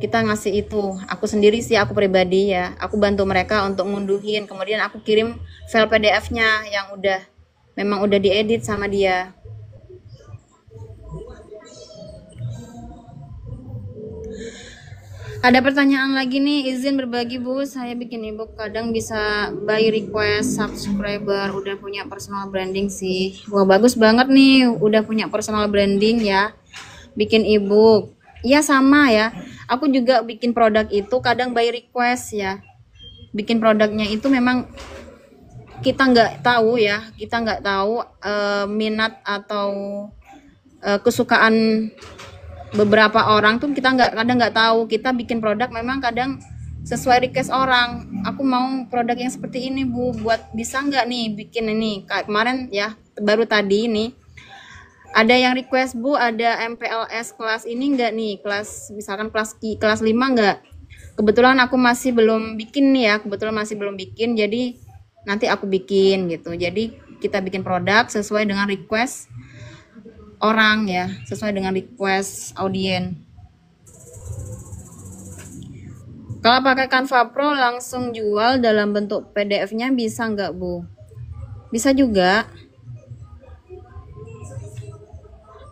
S4: kita ngasih itu. Aku sendiri sih, aku pribadi ya, aku bantu mereka untuk ngunduhin, kemudian aku kirim file PDF-nya yang memang udah diedit sama dia. Ada pertanyaan lagi nih, izin berbagi Bu, saya bikin ebook kadang bisa by request subscriber, udah punya personal branding sih. Wah bagus banget nih, udah punya personal branding ya, bikin ebook. Ya sama ya, aku juga bikin produk itu kadang by request ya. Bikin produknya itu memang kita nggak tahu ya, minat atau kesukaan beberapa orang tuh kita kadang nggak tahu. Kita bikin produk memang kadang sesuai request orang. Aku mau produk yang seperti ini Bu, bisa nggak nih bikin ini. Kayak kemarin ya, baru tadi ini ada yang request, Bu, ada MPLS kelas ini enggak nih, misalkan kelas 5 enggak. Kebetulan aku masih belum bikin nih ya, jadi nanti aku bikin gitu. Jadi kita bikin produk sesuai dengan request orang ya, sesuai dengan request audien. Kalau pakai Canva Pro langsung jual dalam bentuk PDF-nya bisa enggak Bu? Bisa juga.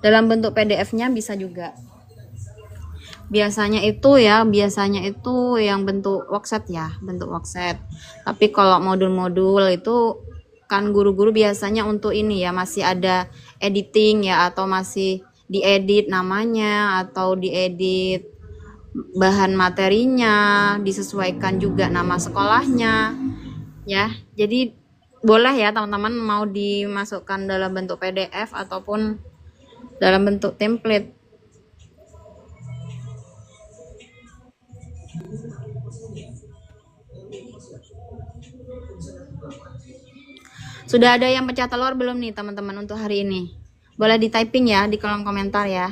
S4: Dalam bentuk PDF-nya bisa juga. Biasanya itu yang bentuk worksheet ya, Tapi kalau modul-modul itu kan guru-guru biasanya untuk ini ya, masih ada editing ya, atau masih diedit namanya, atau diedit bahan materinya, disesuaikan juga nama sekolahnya ya. Jadi boleh ya teman-teman, mau dimasukkan dalam bentuk PDF ataupun dalam bentuk template. Sudah ada yang pecah telur belum nih teman-teman untuk hari ini? Boleh di typing ya di kolom komentar ya.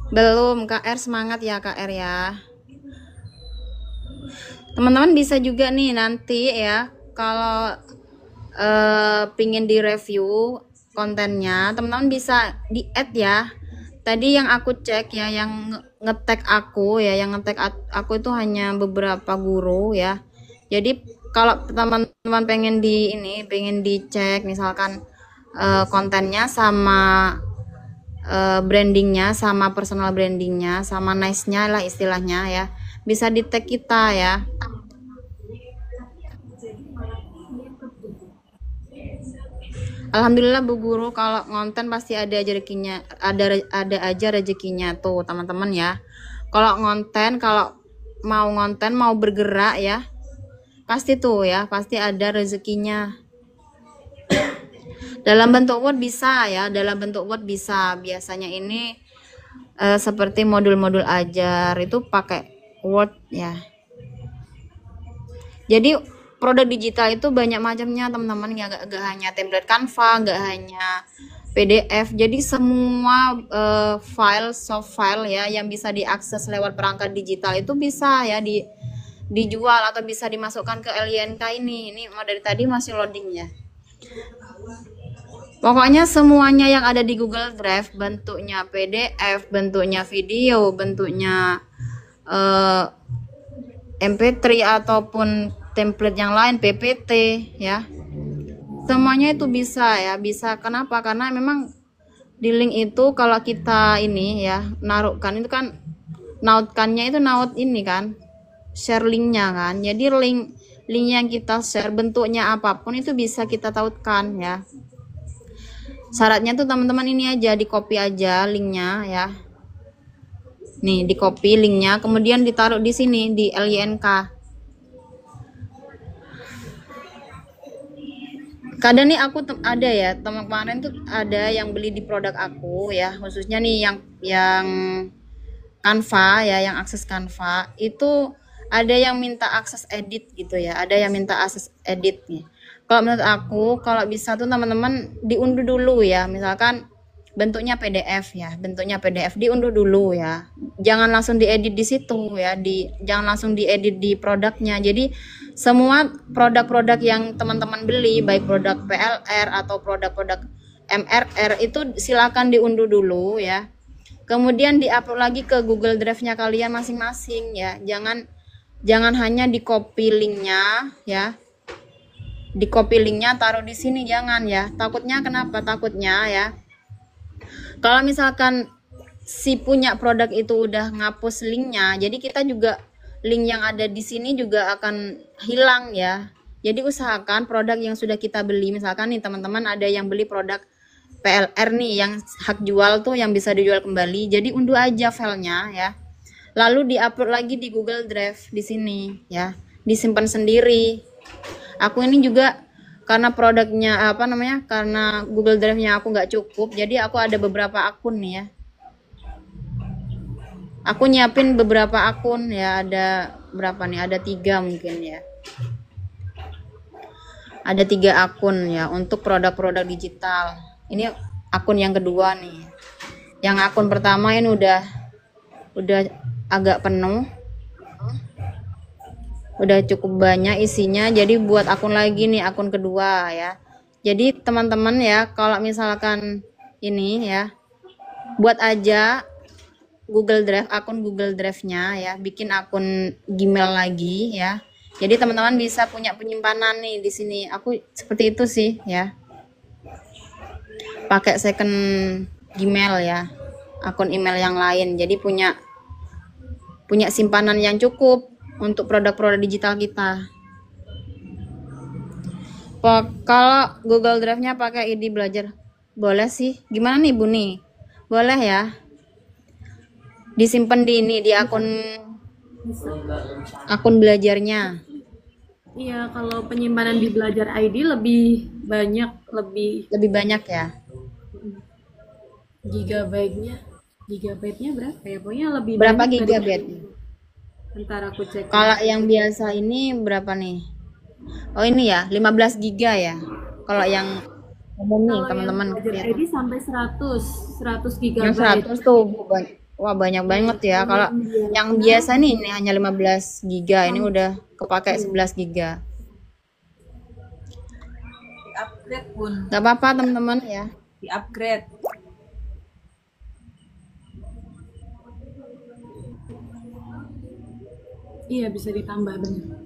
S4: Belum, KR semangat ya KR ya. Teman-teman bisa juga nih nanti ya, kalau pingin di review kontennya, teman-teman bisa di add ya. Tadi yang aku cek ya, yang nge-tag aku ya, aku itu hanya beberapa guru ya. Jadi kalau teman-teman pengen dicek misalkan kontennya sama brandingnya sama personal brandingnya sama nice-nya lah istilahnya ya, bisa di tag kita ya. Alhamdulillah Bu Guru, kalau ngonten pasti ada aja rezekinya, ada aja rezekinya tuh teman-teman ya. Kalau ngonten, kalau mau ngonten, mau bergerak ya, pasti tuh ya, pasti ada rezekinya. Dalam bentuk Word bisa ya, dalam bentuk Word bisa. Biasanya ini seperti modul-modul ajar itu pakai Word ya. Jadi produk digital itu banyak macamnya teman-teman ya, gak hanya template Canva, gak hanya PDF. Jadi semua file, soft file ya yang bisa diakses lewat perangkat digital itu bisa ya dijual atau bisa dimasukkan ke LYNK ini. Ini dari tadi masih loading ya. Pokoknya semuanya yang ada di Google Drive, bentuknya PDF, bentuknya video, bentuknya MP3 ataupun template yang lain, PPT ya, semuanya itu bisa ya, bisa. Kenapa? Karena memang di link itu kalau kita ini ya naruhkan itu kan, nautkannya itu naut ini kan, share linknya kan. Jadi link yang kita share bentuknya apapun itu bisa kita tautkan ya. Syaratnya tuh teman-teman ini aja, di copy aja linknya ya. Nih di copy linknya, kemudian ditaruh di sini di LYNK. Kadang nih aku ada ya, teman kemarin tuh ada yang beli di produk aku ya, khususnya nih yang Canva ya, yang akses Canva itu ada yang minta akses edit gitu ya, ada yang minta akses edit nih. Kalau menurut aku, kalau bisa tuh teman-teman diunduh dulu ya, misalkan bentuknya PDF ya, bentuknya PDF diunduh dulu ya, jangan langsung diedit di situ ya, jangan langsung diedit di produknya. Jadi semua produk-produk yang teman-teman beli, baik produk PLR atau produk-produk MRR itu silakan diunduh dulu ya, kemudian diupload lagi ke Google Drive-nya kalian masing-masing ya. Jangan hanya di copy linknya ya, di copy linknya taruh di sini, jangan ya. Takutnya kenapa? Takutnya ya, kalau misalkan si punya produk itu udah ngapus linknya, jadi kita juga link yang ada di sini juga akan hilang ya. Jadi usahakan produk yang sudah kita beli, misalkan nih teman-teman ada yang beli produk PLR nih yang hak jual tuh yang bisa dijual kembali, jadi unduh aja filenya ya, lalu diupload lagi di Google Drive di sini ya, disimpan sendiri. Aku ini juga karena produknya karena Google Drive-nya aku nggak cukup, jadi aku ada beberapa akun nih ya. Aku nyiapin beberapa akun ya, ada berapa nih? Ada 3 mungkin ya. Ada 3 akun ya untuk produk-produk digital. Ini akun yang kedua nih. Yang akun pertama ini udah agak penuh. Udah cukup banyak isinya, jadi buat akun lagi nih, akun kedua ya. Jadi teman-teman ya, kalau misalkan ini ya, buat aja Google Drive, akun Google Drive-nya ya, bikin akun Gmail lagi ya. Jadi teman-teman bisa punya penyimpanan nih di sini. Aku seperti itu sih ya. Pakai second Gmail ya, akun email yang lain. Jadi punya simpanan yang cukup untuk produk-produk digital kita. Kalau Google Drive-nya pakai ID belajar, boleh sih. Gimana nih Bu nih? Boleh ya? Disimpan di ini, di akun belajarnya.
S3: Iya, kalau penyimpanan di belajar ID lebih banyak
S4: Ya.
S3: Gigabyte-nya berapa ya? Pokoknya lebih
S4: Berapa
S3: banyak
S4: gigabyte?
S3: Ntar aku cek.
S4: Kalau yang biasa ini berapa nih? Oh ini ya, 15 giga ya. Kalau yang umum nih teman-teman.
S3: Belajar ID sampai 100
S4: Yang
S3: gigabyte.
S4: 100 tuh wah banyak banget ya. Kalau yang biasa nih ini hanya 15 giga, ini udah kepakai 11 giga.
S1: Di-upgrade pun.
S4: Gak apa-apa teman-teman ya.
S1: Di-upgrade.
S3: Iya, bisa ditambah benar.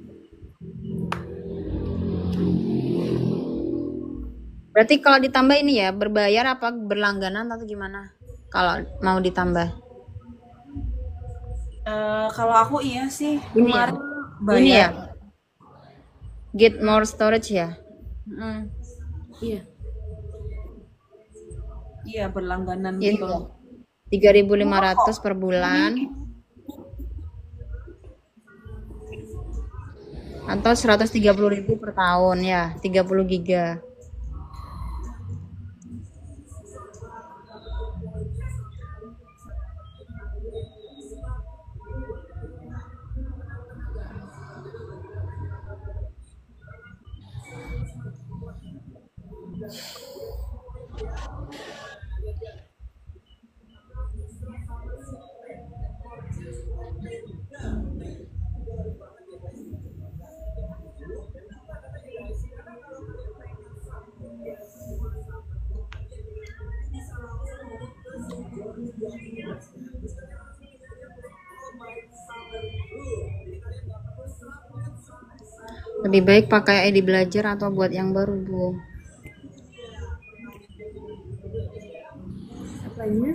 S4: Berarti kalau ditambah ini ya berbayar apa berlangganan atau gimana? kalau mau ditambah?
S1: Kalau aku iya sih
S4: Ini ya?
S1: kemarin
S4: Ini ya?
S1: bayar.
S4: Get more storage ya?
S1: Mm,
S3: Iya.
S1: iya berlangganan
S4: Ini
S1: gitu.
S4: ya? 3.500 per bulan atau 130.000 per tahun ya, 30 giga. Lebih baik pakai ID belajar atau buat yang baru, Bu?
S3: Apanya?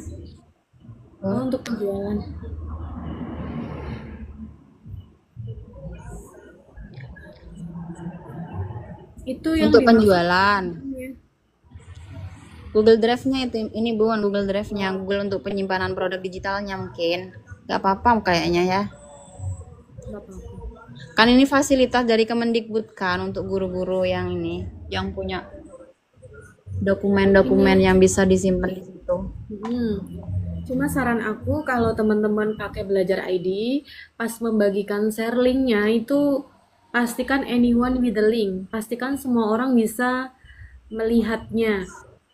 S3: Oh, untuk penjualan. Itu yang
S4: Untuk
S3: dimaksud
S4: penjualan.
S3: ya.
S4: Google Drive-nya itu ini bukan Google Drive-nya, Google untuk penyimpanan produk digitalnya mungkin. Gak apa-apa kayaknya ya.
S3: Nggak apa-apa.
S4: Kan ini fasilitas dari Kemendikbud kan untuk guru-guru yang ini, yang punya dokumen-dokumen yang bisa disimpan di situ.
S3: Cuma saran aku kalau teman-teman pakai Belajar ID, pas membagikan share linknya itu pastikan anyone with the link. Pastikan semua orang bisa melihatnya,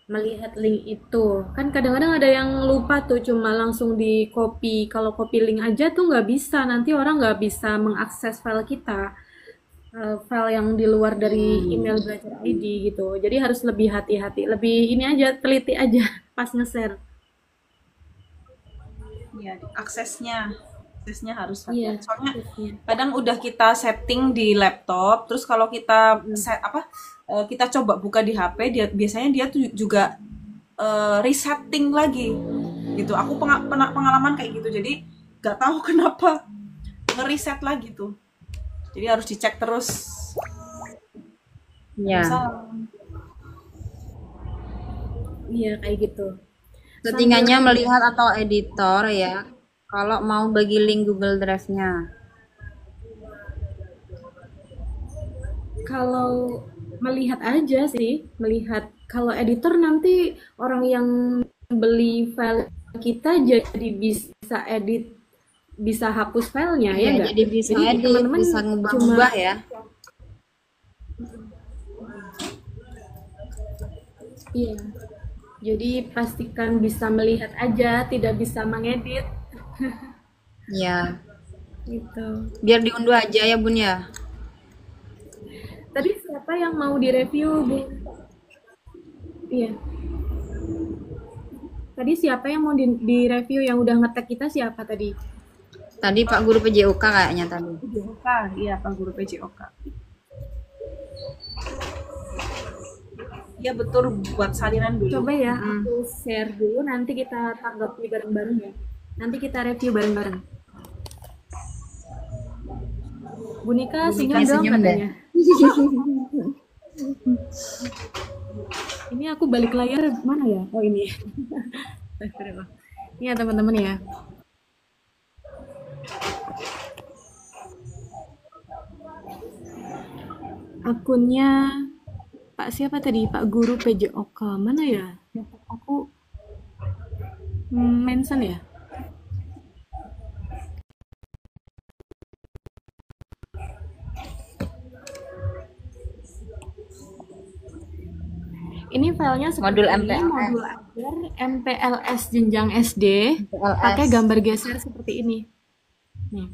S3: melihat link itu. Kan kadang-kadang ada yang lupa tuh cuma langsung di copy. Kalau copy link aja tuh nggak bisa, nanti orang nggak bisa mengakses file kita. File yang di luar dari email Belajar ID gitu. Jadi harus lebih hati-hati, lebih ini aja, teliti aja pas nge-share.
S1: Iya, aksesnya harus
S3: Iya,
S1: hati-hati. Soalnya
S3: aksesnya.
S1: kadang udah kita setting di laptop, terus kalau kita kita coba buka di HP, biasanya dia tuh juga resetting lagi, gitu. Aku pengalaman kayak gitu, jadi nggak tahu kenapa ngereset lagi tuh. Jadi harus dicek terus.
S4: Ya.
S1: Salah.
S3: Iya, kayak gitu.
S4: Settingannya melihat atau editor ya. Kalau mau bagi link Google Drive-nya.
S3: Kalau melihat aja sih, melihat. Kalau editor nanti orang yang beli file kita jadi bisa edit, bisa hapus filenya ya
S4: Iya,
S3: nggak?
S4: jadi bisa edit,
S3: teman-teman
S4: bisa ngubah-ngubah ya.
S3: Iya. Jadi pastikan bisa melihat aja, tidak bisa mengedit.
S4: Iya.
S3: Gitu.
S4: Biar diunduh aja ya, Bun ya.
S3: Tadi siapa yang mau direview, Bu? Iya. Tadi siapa yang mau direview yang udah ngetek kita siapa tadi?
S4: Tadi Pak Guru PJOK kayaknya tadi.
S1: PJOK, iya Pak Guru PJOK. Ya betul, buat salinan dulu.
S3: Coba ya, aku share dulu, nanti kita tanggapi bareng-bareng ya. Nanti kita review bareng-bareng. Bu Nika senyum dong
S4: senyum deh.
S3: katanya. Ini aku balik layar mana ya? Oh ini. Ini ya teman-teman ya. Akunnya Pak siapa tadi? Pak Guru PJOK. Mana ya? Aku mention ya. Ini filenya seperti
S4: Modul
S3: ini,
S4: MPLS.
S3: modul ajar MPLS jenjang SD,
S4: MPLS.
S3: pakai gambar geser seperti ini. Nih.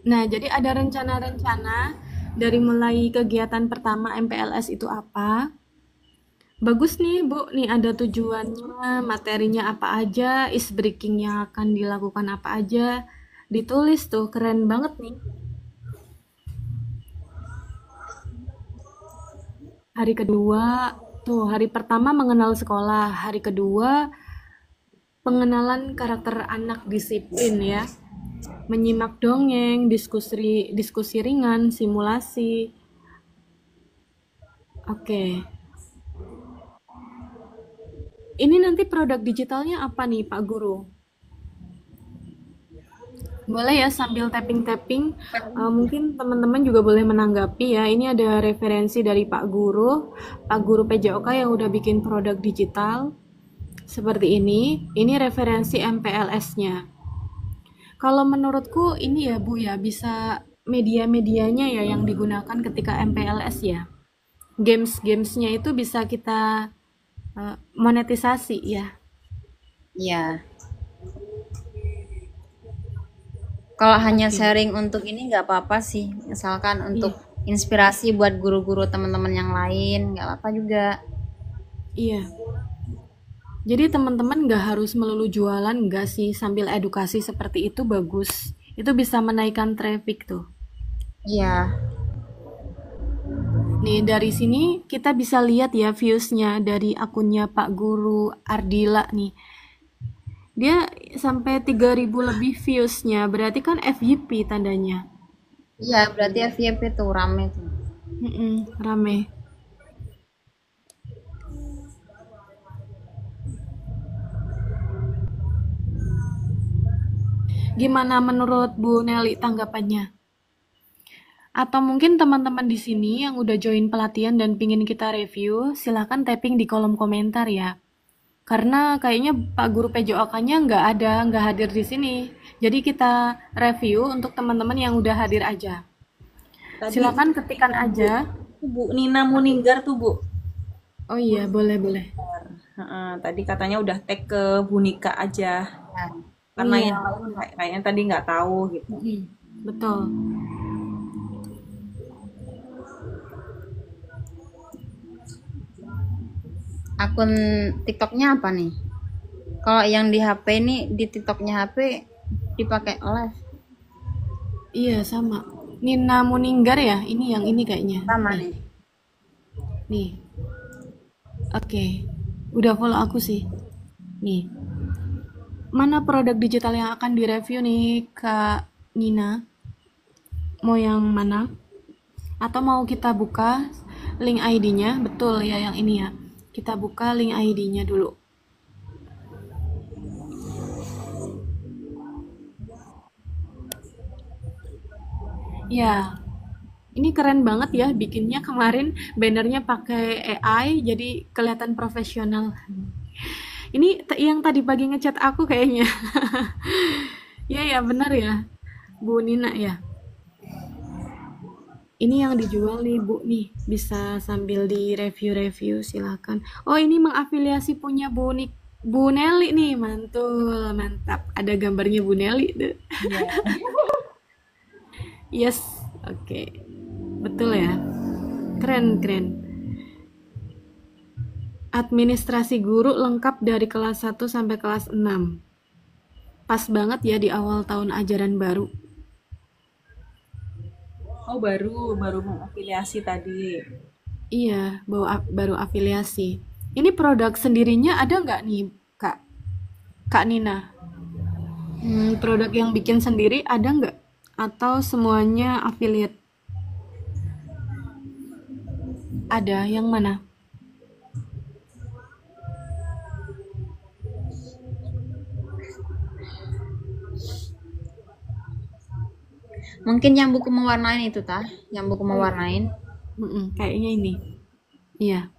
S3: Nah, jadi ada rencana-rencana dari mulai kegiatan pertama MPLS itu apa. Bagus nih, Bu. Nih ada tujuannya, materinya apa aja, is breaking-nya akan dilakukan apa aja. Ditulis tuh, keren banget nih. Hari kedua Tuh, hari pertama mengenal sekolah, hari kedua pengenalan karakter anak disiplin ya. Menyimak dongeng, diskusi diskusi ringan, simulasi. Oke. Ini nanti produk digitalnya apa nih, Pak Guru? Boleh ya sambil tapping-tapping, mungkin teman-teman juga boleh menanggapi ya. Ini ada referensi dari Pak Guru PJOK yang udah bikin produk digital seperti ini. Ini referensi MPLS-nya. Kalau menurutku ini ya Bu ya, bisa media-medianya ya yang digunakan ketika MPLS ya. Games-gamesnya itu bisa kita monetisasi ya.
S4: Iya. Kalau hanya
S3: Oke.
S4: sharing untuk ini nggak apa-apa sih, misalkan untuk
S3: Iya,
S4: inspirasi buat guru-guru teman-teman yang lain, nggak apa-apa juga.
S3: iya. Jadi teman-teman nggak harus melulu jualan, nggak sih, sambil edukasi seperti itu bagus. Itu bisa menaikkan traffic tuh.
S4: Iya,
S3: Nih dari sini kita bisa lihat ya viewsnya dari akunnya Pak Guru Ardila nih. Dia sampai 3.000 lebih viewsnya, berarti kan FYP tandanya.
S4: iya berarti FYP tuh rame tuh.
S3: Rame. Gimana menurut Bu Nelly tanggapannya? Atau mungkin teman-teman di sini yang udah join pelatihan dan pingin kita review, silahkan tapping di kolom komentar ya. Karena kayaknya Pak Guru PJOK-nya nggak hadir di sini. Jadi kita review untuk teman-teman yang udah hadir aja.
S1: Tadi
S3: Silakan ketikkan aja.
S1: Bu Nina Muninggar tuh Bu.
S3: Oh iya, boleh.
S1: Tadi katanya udah tag ke Bunika aja.
S4: Ya.
S1: Karena
S3: Iya.
S1: yang lain kayaknya tadi nggak tahu gitu.
S3: Betul.
S4: Akun TikToknya apa nih? Kalau yang di HP ini di TikToknya HP dipakai live
S3: Iya, sama. Nina Muninggar ya? Ini yang ini kayaknya.
S4: sama nih.
S3: Nih. Oke. Udah follow aku sih. Nih. Mana produk digital yang akan direview nih, Kak Nina? Mau yang mana? Atau mau kita buka link ID-nya? Betul ya yang ini ya. Kita buka link ID-nya dulu. Ya, ini keren banget ya bikinnya kemarin bannernya pakai AI jadi kelihatan profesional. Ini yang tadi pagi ngechat aku kayaknya. Iya ya benar ya, Bu Nina ya. Ini yang dijual nih Bu nih, bisa sambil di review-review silakan. Oh ini mengafiliasi punya Bu Nelly nih, mantul, mantap. Ada gambarnya Bu Nelly deh. Yes, oke. Betul ya. Keren. Administrasi guru lengkap dari kelas 1 sampai kelas 6. Pas banget ya di awal tahun ajaran baru.
S1: Oh baru mengafiliasi tadi.
S3: Iya, baru afiliasi. Ini produk sendirinya ada nggak nih, Kak Nina? Produk yang bikin sendiri ada nggak? Atau semuanya affiliate? Ada, yang mana?
S4: Mungkin yang buku mewarnain itu tah, yang buku mewarnain.
S3: Kayaknya ini. Iya.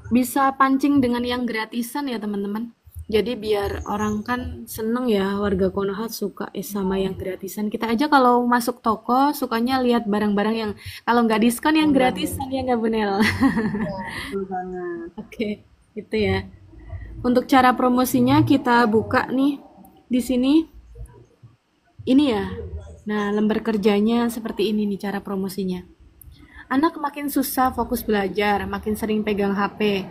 S3: Bisa pancing dengan yang gratisan ya teman-teman. Jadi biar orang kan seneng ya, warga Konoha suka sama yang gratisan. Kita aja kalau masuk toko sukanya lihat barang-barang yang kalau nggak diskon yang gratisan ya nggak Bunel.
S1: Betul banget.
S3: Oke, gitu ya. Untuk cara promosinya kita buka nih di sini. Ini ya. Nah, lembar kerjanya seperti ini nih cara promosinya. Anak makin susah fokus belajar, makin sering pegang HP.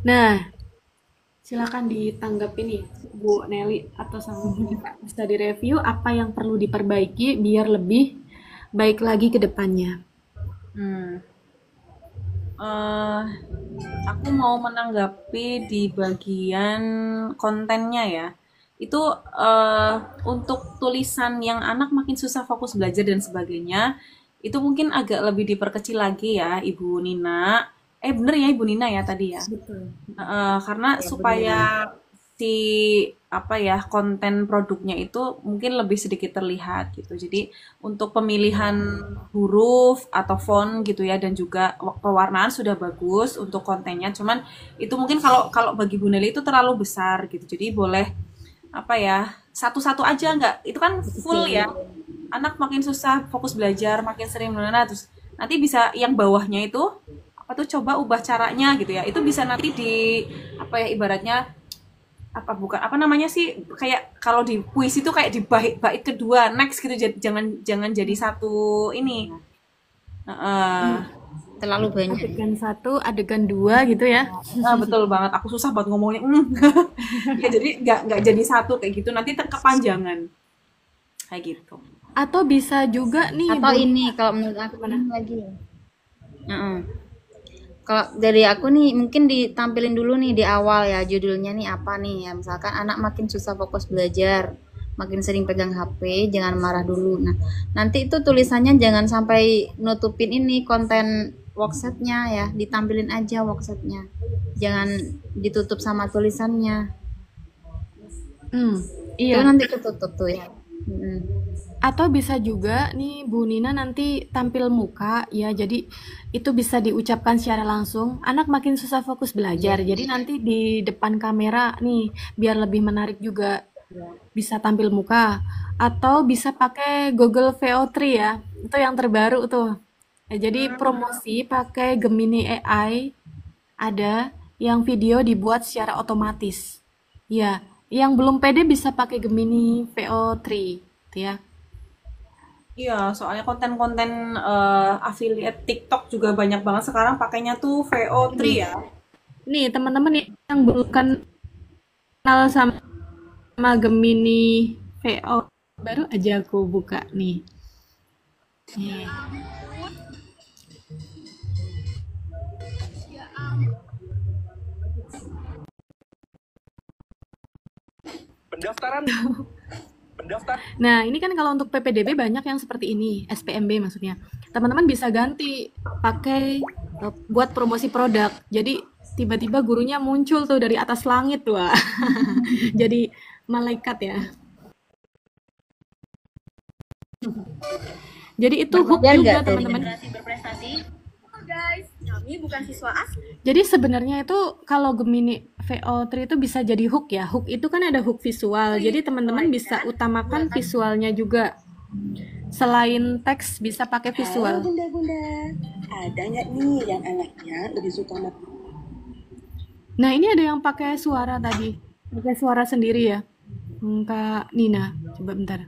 S3: Nah, silakan ditanggapi nih Bu Nelly atau sama Bu Diva bisa direview apa yang perlu diperbaiki biar lebih baik lagi ke depannya.
S1: Hmm. Eh, aku mau menanggapi di bagian kontennya ya. Itu untuk tulisan yang anak makin susah fokus belajar dan sebagainya, itu mungkin agak lebih diperkecil lagi ya, Ibu Nina. Bener ya Ibu Nina ya tadi ya.
S3: Betul.
S1: Karena supaya si apa ya konten produknya itu mungkin lebih sedikit terlihat gitu. Jadi untuk pemilihan huruf atau font gitu ya dan juga pewarnaan sudah bagus untuk kontennya. Cuman itu mungkin kalau kalau bagi Bu Nelly itu terlalu besar gitu. Jadi boleh apa ya satu-satu aja nggak itu kan full ya anak makin susah fokus belajar makin sering menana terus nanti bisa yang bawahnya itu apa tuh coba ubah caranya gitu ya itu bisa nanti di apa ya ibaratnya apa bukan apa namanya sih kayak kalau di puisi itu kayak di bait kedua next gitu jangan jangan jadi satu ini. Heeh.
S4: Terlalu banyak.
S3: Adegan 1, adegan 2 gitu ya.
S1: Nah, betul banget. Aku susah buat ngomongnya. Ya jadi nggak jadi satu kayak gitu. Nanti kepanjangan kayak gitu.
S3: Atau bisa juga nih
S4: Atau
S3: Bu,
S4: ini kalau menurut aku ini lagi. Heeh. Kalau dari aku nih mungkin ditampilin dulu nih di awal ya judulnya nih apa nih ya misalkan anak makin susah fokus belajar, makin sering pegang HP, jangan marah dulu. Nah, nanti itu tulisannya jangan sampai nutupin ini konten worksetnya ya, ditampilin aja worksetnya. Jangan ditutup sama tulisannya. Itu
S3: iya.
S4: nanti ketutup tuh ya.
S3: Atau bisa juga nih Bu Nina nanti tampil muka ya, jadi itu bisa diucapkan secara langsung. Anak makin susah fokus belajar, jadi nanti di depan kamera nih biar lebih menarik juga. Bisa tampil muka atau bisa pakai Google VO3 ya. Itu yang terbaru tuh. Jadi promosi pakai Gemini AI ada yang video dibuat secara otomatis. Ya, yang belum pede bisa pakai Gemini VO3 gitu ya.
S1: Iya, soalnya konten-konten affiliate TikTok juga banyak banget sekarang pakainya tuh VO3 ya.
S3: Nih, teman-teman yang belum kenal sama Gemini VO baru aja aku buka nih. Nih.
S5: Pendaftaran.
S3: Nah, ini kan kalau untuk PPDB banyak yang seperti ini, SPMB maksudnya. Teman-teman bisa ganti pakai buat promosi produk. Jadi tiba-tiba gurunya muncul tuh dari atas langit tuh. Jadi malaikat ya. Jadi itu hook
S4: Biar
S3: juga
S4: nggak dari
S3: teman-teman.
S6: Guys, kami bukan siswa asli.
S3: Jadi sebenarnya itu kalau Gemini VO3 itu bisa jadi hook ya. Hook itu kan ada hook visual. Jadi teman-teman bisa utamakan visualnya juga. Selain teks bisa pakai visual.
S6: Halo bunda-bunda, ada nggak nih yang anaknya lebih suka
S3: Nah, ini ada yang pakai suara tadi. Pakai suara sendiri ya. Kak Nina, coba bentar.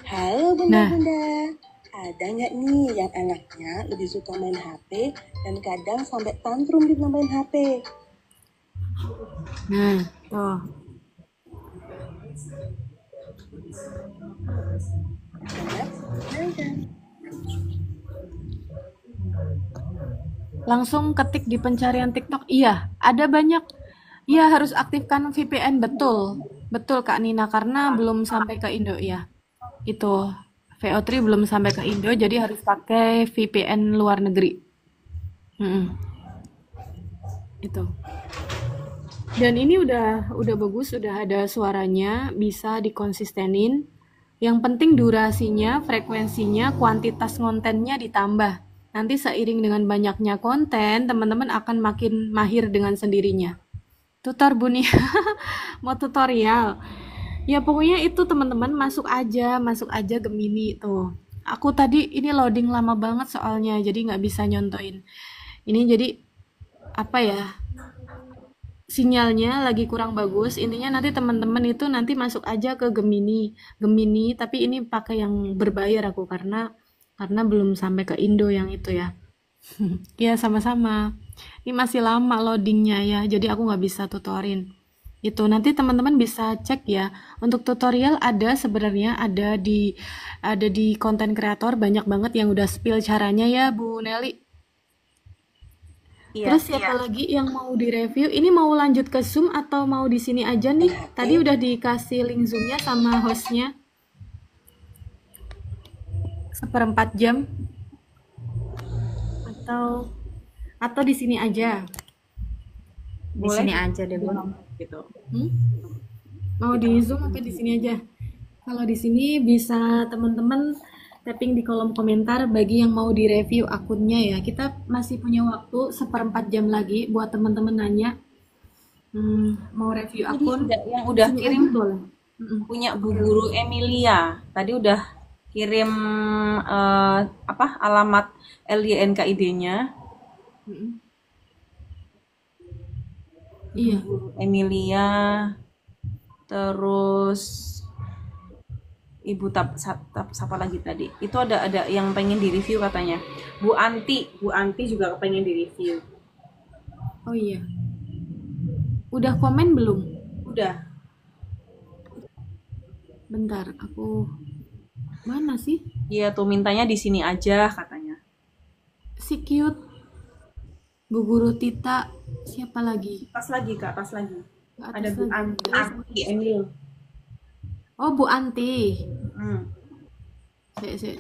S6: Halo bunda-bunda, ada nggak nih yang anaknya lebih suka main HP dan kadang sampai tantrum di main HP?
S3: Nah, tuh. Langsung ketik di pencarian TikTok. Iya, ada banyak. Iya, harus aktifkan VPN, betul. Betul Kak Nina, karena belum sampai ke Indo ya. Itu VO3 belum sampai ke Indo, jadi harus pakai VPN luar negeri. Itu. Dan ini udah bagus, udah ada suaranya, bisa dikonsistenin. Yang penting durasinya, frekuensinya, kuantitas kontennya ditambah. Nanti seiring dengan banyaknya konten, teman-teman akan makin mahir dengan sendirinya. Tutor Buni, mau tutorial. Ya pokoknya itu teman-teman masuk aja Gemini tuh. Aku tadi ini loading lama banget soalnya, jadi nggak bisa nyontoin. Ini jadi apa ya? Sinyalnya lagi kurang bagus. Intinya nanti teman-teman itu nanti masuk aja ke Gemini, tapi ini pakai yang berbayar aku karena belum sampai ke Indo yang itu ya. Ya sama-sama. Ini masih lama loadingnya ya, jadi aku nggak bisa tutorin. Itu nanti teman-teman bisa cek ya. Untuk tutorial sebenarnya ada di konten kreator banyak banget yang udah spill caranya ya Bu Nelly.
S1: Iya,
S3: Terus siapa lagi yang mau direview? Ini mau lanjut ke Zoom atau mau di sini aja nih? Tadi udah dikasih link Zoom-nya sama hostnya. 1/4 jam atau di sini aja.
S4: Di
S1: boleh
S4: sini aja deh, Bu.
S1: gitu.
S3: Mau di Zoom apa di sini aja? Kalau di sini bisa teman-teman tapping di kolom komentar bagi yang mau direview akunnya ya. Kita masih punya waktu 1/4 jam lagi buat teman-teman nanya. Mau review akun
S1: Yang udah
S3: sini
S1: kirim
S3: aja boleh.
S1: punya Bu Guru Emilia. Tadi udah kirim alamat LYNKID-nya.
S3: Iya.
S1: Emilia, terus Ibu siapa lagi tadi? Itu ada yang pengen direview katanya. Bu Anti juga pengen direview.
S3: Oh iya. Udah komen belum?
S1: Udah.
S3: Bentar, aku mana sih?
S1: Iya tuh mintanya di sini aja katanya.
S3: Si cute Bu Guru Tita, siapa lagi?
S1: Pas lagi Kak, pas lagi.
S3: Ke atas
S1: Ada Bu
S3: lagi.
S1: Anti Emil.
S3: Oh, Bu Anti.
S1: Hmm.
S3: Si.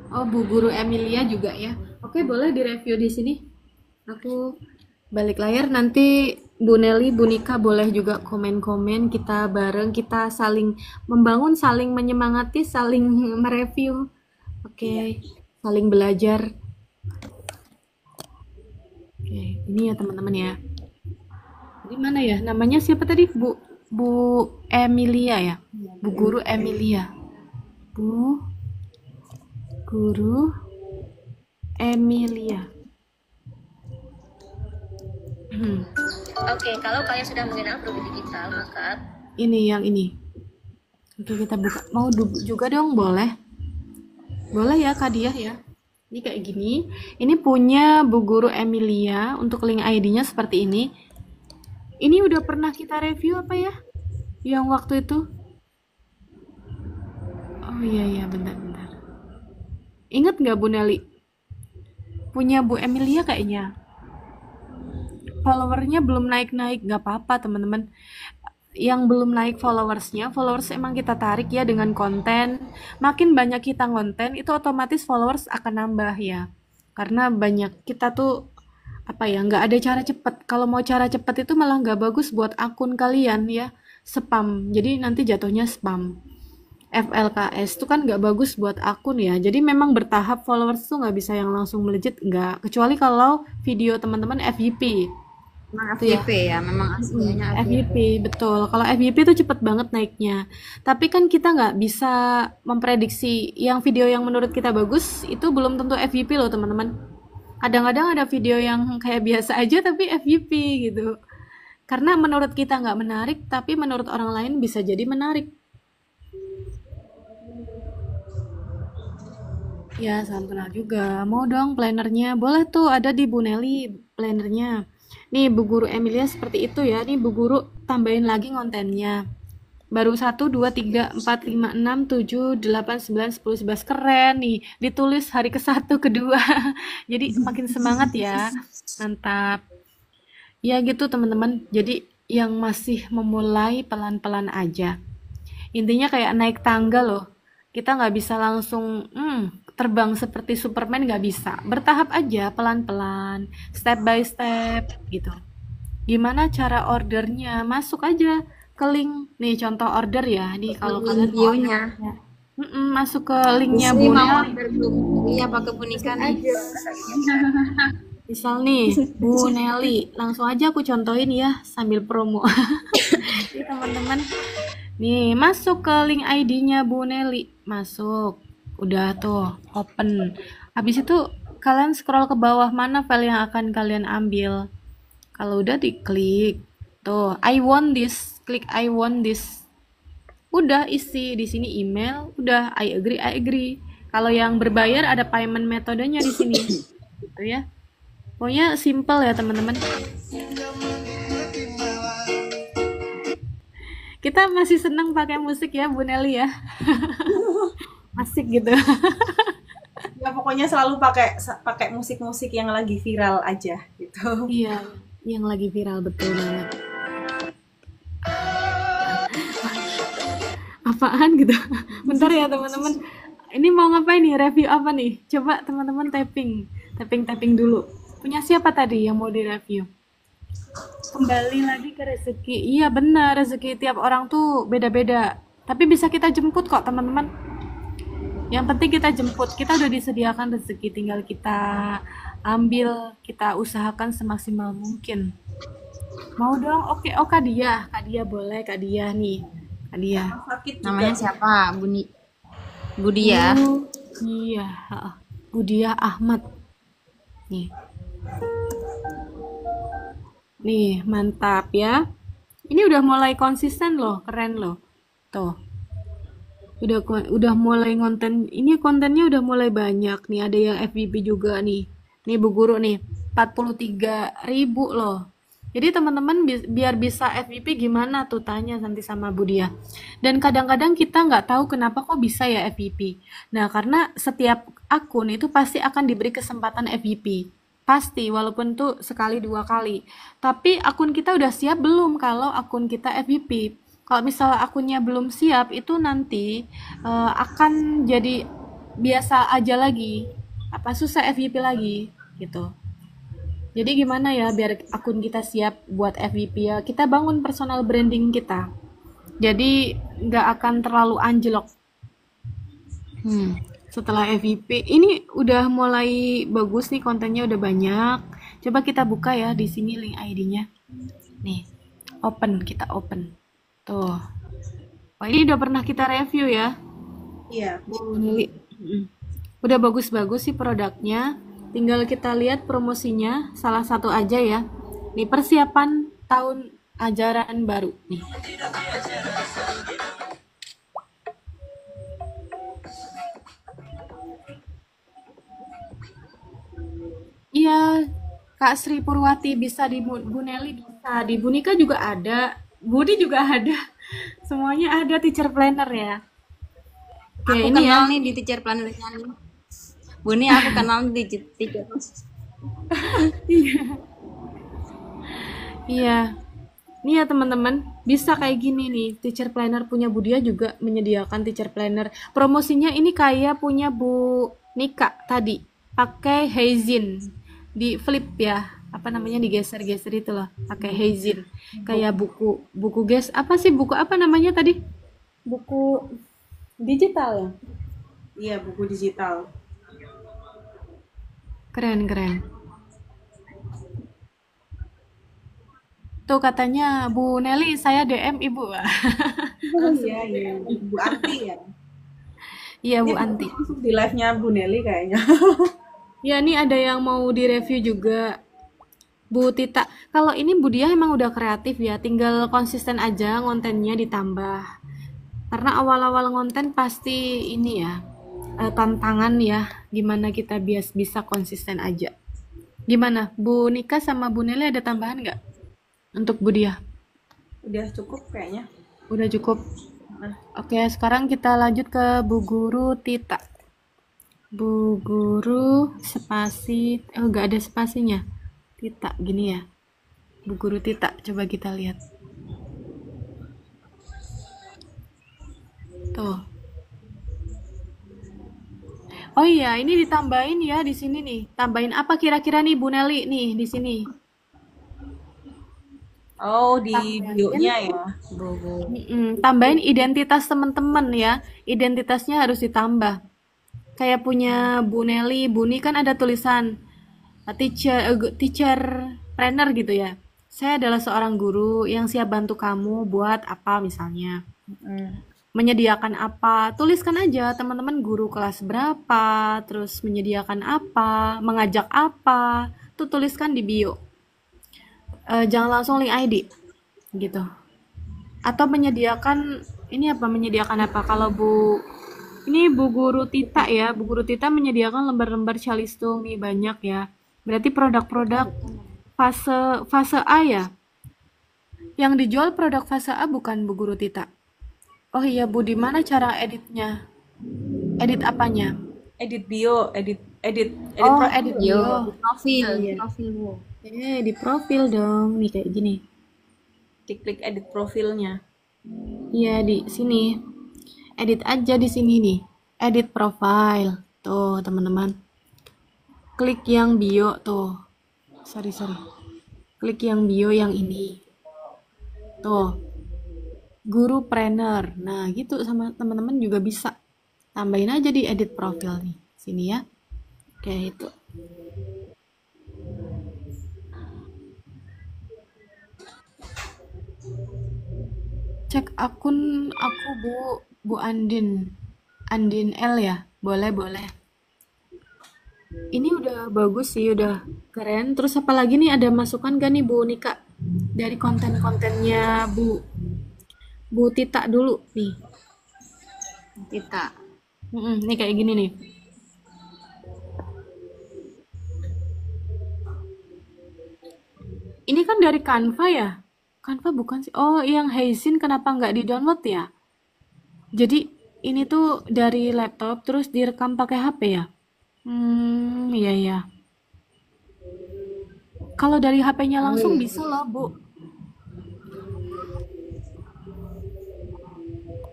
S3: Oh, Bu Guru Emilia juga ya. Oke, boleh direview di sini. Aku balik layar nanti Bu Nelly, Bu Nika boleh juga komen-komen, kita bareng, kita saling membangun, saling menyemangati, saling mereview. Oke, saling belajar. Oke, ini ya teman-teman ya. Di mana ya? Namanya siapa tadi? Bu Emilia ya? Bu Guru Emilia. Bu Guru Emilia.
S7: Oke, kalau kalian sudah mengenal Ruby Digital, maka
S3: Ini yang ini. Oke, kita buka. Mau juga dong, boleh? Boleh ya, Kak Diah ya. Ini kayak gini. Ini punya Bu Guru Emilia. Untuk link ID-nya seperti ini. Ini udah pernah kita review apa ya? Yang waktu itu? Oh iya, bentar. Ingat nggak Bu Nelly? Punya Bu Emilia kayaknya. Followernya belum naik-naik, nggak apa-apa teman-teman. Yang belum naik followers emang kita tarik ya dengan konten. Makin banyak kita konten, itu otomatis followers akan nambah ya. Karena banyak kita tuh nggak ada cara cepet. Kalau mau cara cepet itu malah nggak bagus buat akun kalian ya. Spam, jadi nanti jatuhnya spam. FLKS itu kan nggak bagus buat akun ya. Jadi memang bertahap followers tuh nggak bisa yang langsung melejit, nggak. Kecuali kalau video teman-teman FYP.
S4: Memang FYP ya, memang aslinya
S3: FYP, betul. Kalau FYP itu cepet banget naiknya. Tapi kan kita nggak bisa memprediksi yang video yang menurut kita bagus itu belum tentu FYP loh teman-teman. Kadang-kadang ada video yang kayak biasa aja tapi FYP gitu. Karena menurut kita nggak menarik, tapi menurut orang lain bisa jadi menarik. Ya, salam kenal juga. Mau dong plannernya? Boleh tuh, ada di Bu Nelly plannernya. Nih Bu Guru Emilia seperti itu ya. Nih Bu Guru tambahin lagi kontennya. Baru 1, 2, 3, 4, 5, 6, 7, 8, 9, 10, 11. Keren nih. Ditulis hari ke-1, ke-2. Jadi makin semangat ya. Mantap. Ya gitu teman-teman. Jadi yang masih memulai pelan-pelan aja. Intinya kayak naik tangga loh. Kita nggak bisa langsung terbang seperti Superman, nggak bisa. Bertahap aja, pelan-pelan, step by step gitu. Gimana cara ordernya? Masuk aja ke link. Nih contoh order ya. Nih kalau kalian
S4: videonya.
S3: Masuk ke linknya Bu Nelly.
S4: Iya, pakai boneka nih.
S3: Misal nih Bu Nelly, langsung aja aku contohin ya sambil promo. Nih teman-teman. Nih masuk ke link ID-nya Bu Nelly. Masuk. Udah tuh, open. Habis itu kalian scroll ke bawah, mana file yang akan kalian ambil. Kalau udah diklik, tuh, I want this. Klik I want this. Udah isi di sini email, udah I agree. Kalau yang berbayar ada payment metodenya di sini. Gitu ya. Pokoknya simple ya teman-teman. Kita masih senang pakai musik ya Bu Nelly ya. Asik gitu.
S1: Ya pokoknya selalu pakai musik-musik yang lagi viral aja gitu.
S3: Iya, yang lagi viral betul banget. Apaan gitu? Bentar ya teman-teman. Ini mau ngapain nih? Review apa nih? Coba teman-teman tapping dulu. Punya siapa tadi yang mau direview? Kembali lagi ke rezeki. Iya benar, rezeki tiap orang tuh beda-beda. Tapi bisa kita jemput kok teman-teman. Yang penting kita jemput. Kita udah disediakan rezeki, tinggal kita ambil, kita usahakan semaksimal mungkin. Mau dong? Oke, oh Kak Dia boleh, Kak Dia nih. Kak Dia.
S4: Namanya siapa? Budia.
S3: Iya, Budia Ahmad. Nih, mantap ya. Ini udah mulai konsisten loh, keren loh. Tuh. Udah mulai konten. Ini kontennya udah mulai banyak nih, ada yang FYP juga nih. Nih Bu Guru nih, 43.000 loh. Jadi teman-teman biar bisa FYP gimana tuh, tanya nanti sama Bu Dia. Dan kadang-kadang kita nggak tahu kenapa kok bisa ya FYP. Nah, karena setiap akun itu pasti akan diberi kesempatan FYP. Pasti, walaupun tuh sekali 2 kali. Tapi akun kita udah siap belum kalau akun kita FYP? Kalau misalnya akunnya belum siap, itu nanti akan jadi biasa aja lagi. Susah FYP lagi gitu. Jadi gimana ya biar akun kita siap buat FYP ya? Kita bangun personal branding kita. Jadi nggak akan terlalu anjlok. Setelah FYP, ini udah mulai bagus nih, kontennya udah banyak. Coba kita buka ya di sini link ID-nya. Nih, kita open. Tuh. Wah, ini udah pernah kita review ya.
S1: Iya.
S3: Udah bagus-bagus sih produknya. Tinggal kita lihat promosinya, salah satu aja ya. Nih, persiapan tahun ajaran baru nih. Iya, Kak Sri Purwati bisa, di Bu Nelly bisa, di Bu Nika juga ada, Budi juga ada, semuanya ada teacher planner ya. Oke,
S4: Aku
S3: ini ya.
S4: kenal nih di teacher planner-nya nih. Buni aku kenal di teacher.
S3: Iya. Nih ya teman-teman, bisa kayak gini nih. Teacher planner punya Budia juga menyediakan teacher planner. Promosinya ini kayak punya Bu Nika tadi. Pakai Heizin. Di flip ya. Apa namanya, digeser-geser itu loh. Pakai Heizin. Kayak buku guys, apa sih buku apa namanya tadi? Buku digital ya?
S1: Iya, buku digital.
S3: Keren. Tuh katanya Bu Nelly, saya DM Ibu.
S1: Oh iya, Bu Anti ya.
S3: Iya Bu
S1: Ini
S3: Anti.
S1: langsung di live-nya Bu Nelly kayaknya.
S3: Ya nih ada yang mau direview juga. Bu Tita, kalau ini Bu Dia emang udah kreatif ya, tinggal konsisten aja kontennya ditambah. Karena awal-awal konten pasti ini ya, tantangan ya, gimana kita bisa konsisten aja. Gimana, Bu Nika sama Bu Nelly ada tambahan nggak untuk Bu Dia?
S1: Udah cukup kayaknya.
S3: Udah cukup. Oke, sekarang kita lanjut ke Bu Guru Tita. Bu Guru spasi, nggak ada spasinya. Tita, gini ya. Bu Guru Tita, coba kita lihat. Tuh. Oh iya, ini ditambahin ya di sini nih. Tambahin apa kira-kira nih Bu Nelly nih di sini?
S1: Oh, di bio-nya ya.
S3: Tambahin identitas teman-teman ya. Identitasnya harus ditambah. Kayak punya Bu Nelly, Buni kan ada tulisan teacher planner gitu ya. Saya adalah seorang guru yang siap bantu kamu buat apa misalnya. Menyediakan apa, tuliskan aja teman-teman guru kelas berapa, terus menyediakan apa, mengajak apa, tuh tuliskan di bio. Jangan langsung link ID gitu. Atau menyediakan apa? Kalau ini Bu Guru Tita ya, Bu Guru Tita menyediakan lembar-lembar calistung nih banyak ya. Berarti produk-produk fase A ya. Yang dijual produk fase A bukan Bu Guru Tita? Oh iya Bu, di mana cara editnya? Edit apanya?
S1: Edit bio, edit
S3: Oh,
S1: profil.
S3: edit bio.
S4: Profil,
S3: Iya.
S4: profil Bu.
S3: Di profil dong. Nih kayak gini.
S1: Diklik edit profilnya.
S3: Iya, di sini. Edit aja di sini nih. Edit profile. Tuh, teman-teman. Klik yang bio tuh. Sorry. Klik yang bio yang ini. Tuh. Gurupreneur. Nah, gitu sama teman-teman juga bisa. Tambahin aja di edit profil nih. Sini ya. Kayak itu. Cek akun aku Bu Andin. Andin L ya. Boleh. Ini udah bagus sih, udah keren. Terus apa lagi nih, ada masukan gak nih Bu Nika? Dari konten-kontennya Bu Tita dulu nih.
S4: Tita.
S3: Nih kayak gini nih. Ini kan dari Canva ya? Canva bukan sih? Oh, yang Haisin kenapa nggak di-download ya? Jadi ini tuh dari laptop terus direkam pakai HP ya? Iya. Kalau dari HP-nya langsung bisa loh, Bu.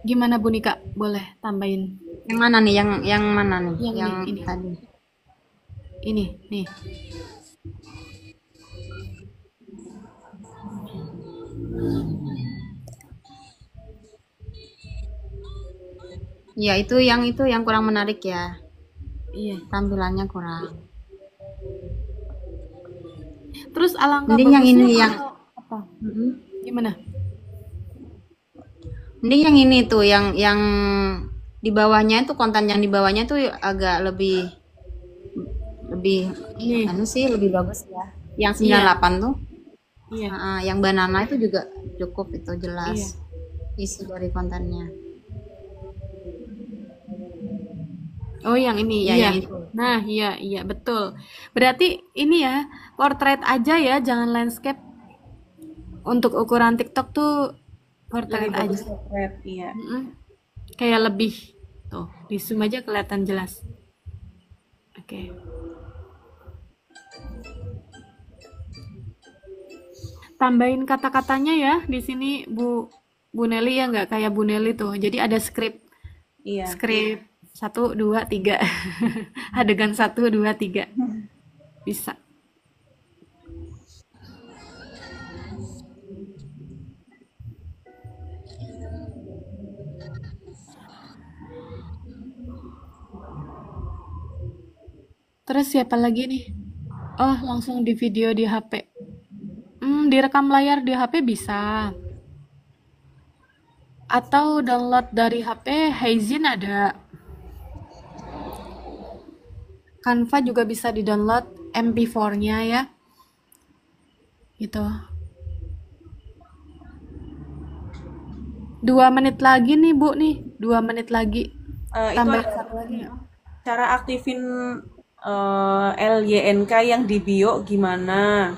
S3: Gimana Bu Nika? Boleh tambahin.
S4: Yang mana nih? Yang mana nih?
S3: Yang ini.
S4: Tadi.
S3: Ini, nih.
S4: Ya, itu yang kurang menarik ya.
S3: Iya.
S4: Tampilannya kurang.
S3: Terus alangkah
S4: Mending yang
S3: bagusnya
S4: ini yang
S3: kalau apa? Gimana?
S4: mending yang ini tuh yang di bawahnya itu, konten yang di bawahnya tuh agak lebih
S3: Nih.
S4: anu sih, lebih bagus ya. Yang
S3: Iya.
S4: 98 tuh.
S3: Iya.
S4: Yang banana itu juga cukup, itu
S3: Iya.
S4: jelas isi dari kontennya.
S3: Oh, yang ini.
S4: Ya,
S3: Iya.
S4: yang itu.
S3: Nah, iya, betul. Berarti ini ya, portrait aja ya, jangan landscape. Untuk ukuran TikTok tuh portrait
S1: Lebih
S3: aja.
S1: bagus portrait, iya.
S3: Kayak lebih. Tuh, di zoom aja kelihatan jelas. Oke. Tambahin kata-katanya ya di sini Bu Nelly ya, nggak kayak Bu Nelly tuh. Jadi ada skrip
S1: Iya.
S3: 1, 2, 3. Adegan 1, 2, 3. Bisa. Terus siapa lagi nih? Oh, langsung di video di HP. Direkam layar di HP bisa. Atau download dari HP, Haisin ada. Canva juga bisa di-download MP4-nya ya. Gitu. 2 menit lagi nih, Bu nih. 2 menit lagi.
S1: Itu
S3: Tambahin
S1: ada
S3: satu lagi ya.
S1: cara aktifin LYNK yang di bio gimana?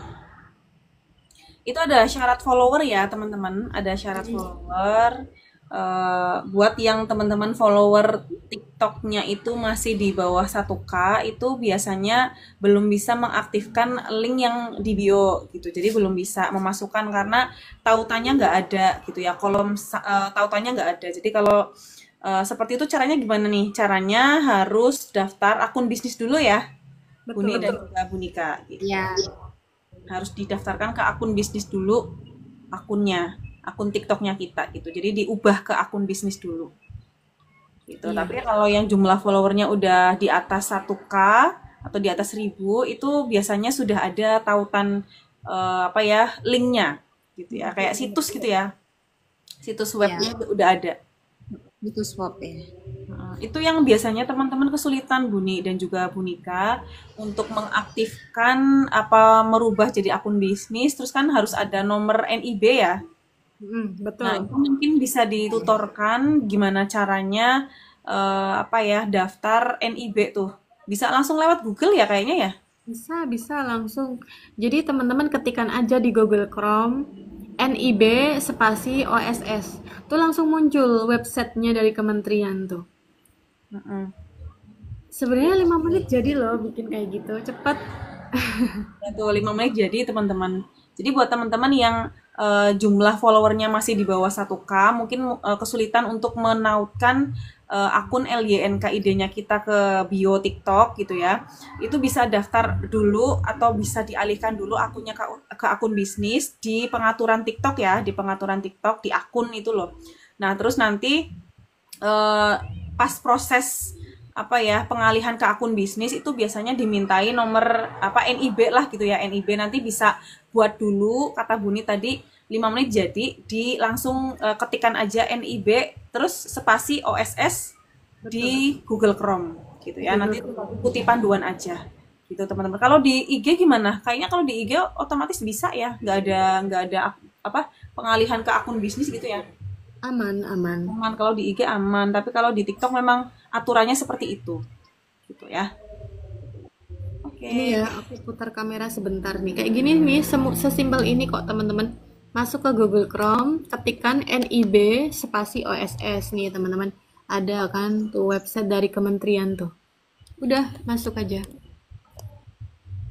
S1: Itu ada syarat follower ya, teman-teman. Ada syarat follower. Buat yang teman-teman follower TikToknya itu masih di bawah 1K, itu biasanya belum bisa mengaktifkan link yang di bio gitu. Jadi belum bisa memasukkan karena tautannya nggak ada gitu ya. Kolom tautannya nggak ada. Jadi kalau seperti itu caranya gimana nih? Caranya harus daftar akun bisnis dulu ya, Buni dan juga Bunika. Gitu.
S4: Ya.
S1: Harus didaftarkan ke akun bisnis dulu, akunnya, akun TikToknya kita gitu. Jadi diubah ke akun bisnis dulu. Gitu.
S3: Iya.
S1: Tapi kalau yang jumlah followernya udah di atas 1K atau di atas 1000, itu biasanya sudah ada tautan linknya gitu ya, kayak situs gitu ya. Situs webnya udah ada.
S4: Itu swap ya.
S1: Itu yang biasanya teman-teman kesulitan, Buni dan juga Bunika, untuk mengaktifkan merubah jadi akun bisnis. Terus kan harus ada nomor NIB ya.
S3: Betul.
S1: Nah, itu mungkin bisa ditutorkan gimana caranya daftar NIB tuh. Bisa langsung lewat Google ya kayaknya ya.
S3: Bisa langsung. Jadi teman-teman ketikan aja di Google Chrome NIB spasi OSS. Tuh langsung muncul websitenya dari kementerian tuh.
S1: Mm-mm.
S3: Sebenarnya 5 menit jadi loh bikin kayak gitu. Cepet.
S1: Itu 5 menit jadi teman-teman. Jadi buat teman-teman yang jumlah followernya masih di bawah 1K, mungkin kesulitan untuk menautkan akun LYNKID-nya kita ke bio TikTok gitu ya. Itu bisa daftar dulu atau bisa dialihkan dulu akunnya ke akun bisnis di pengaturan TikTok ya, di pengaturan TikTok di akun itu loh. Nah, terus nanti pas proses apa ya pengalihan ke akun bisnis itu biasanya dimintai nomor apa NIB lah gitu ya, NIB nanti bisa buat dulu kata Buni tadi 5 menit jadi di langsung ketikan aja NIB terus spasi OSS di Google Chrome gitu ya, nanti ikuti panduan aja gitu teman-teman. Kalau di IG gimana? Kayaknya kalau di IG otomatis bisa ya, nggak ada apa pengalihan ke akun bisnis gitu ya.
S3: Aman.
S1: Aman kalau di IG aman, tapi kalau di TikTok memang aturannya seperti itu. Gitu ya. Oke.
S3: Ini ya, aku putar kamera sebentar nih. Kayak gini nih, sesimpel ini kok teman-teman. Masuk ke Google Chrome, ketikkan NIB spasi OSS nih teman-teman. Ada kan tuh website dari kementerian tuh. Udah, masuk aja.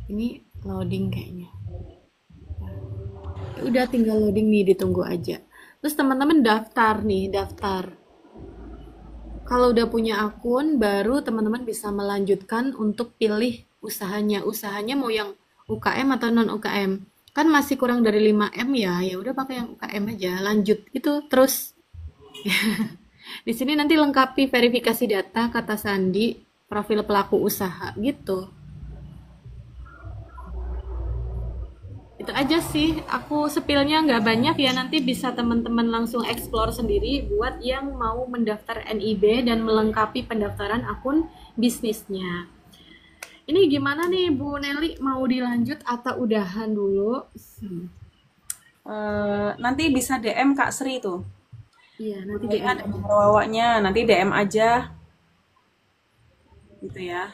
S3: Ini loading kayaknya. Udah tinggal loading nih, ditunggu aja. Terus teman-teman daftar nih, daftar. Kalau udah punya akun, baru teman-teman bisa melanjutkan untuk pilih usahanya. Usahanya mau yang UKM atau non UKM. Kan masih kurang dari 5M ya. Ya udah pakai yang UKM aja. Lanjut itu terus. Di sini nanti lengkapi verifikasi data, kata sandi, profil pelaku usaha gitu. Itu aja sih, aku spillnya nggak banyak ya, nanti bisa teman-teman langsung explore sendiri buat yang mau mendaftar NIB dan melengkapi pendaftaran akun bisnisnya. Ini gimana nih Bu Nelly, mau dilanjut atau udahan dulu?
S1: Nanti bisa DM Kak Sri tuh.
S3: Iya, nanti
S1: Ada
S3: DM.
S1: wawaknya, nanti DM aja gitu ya.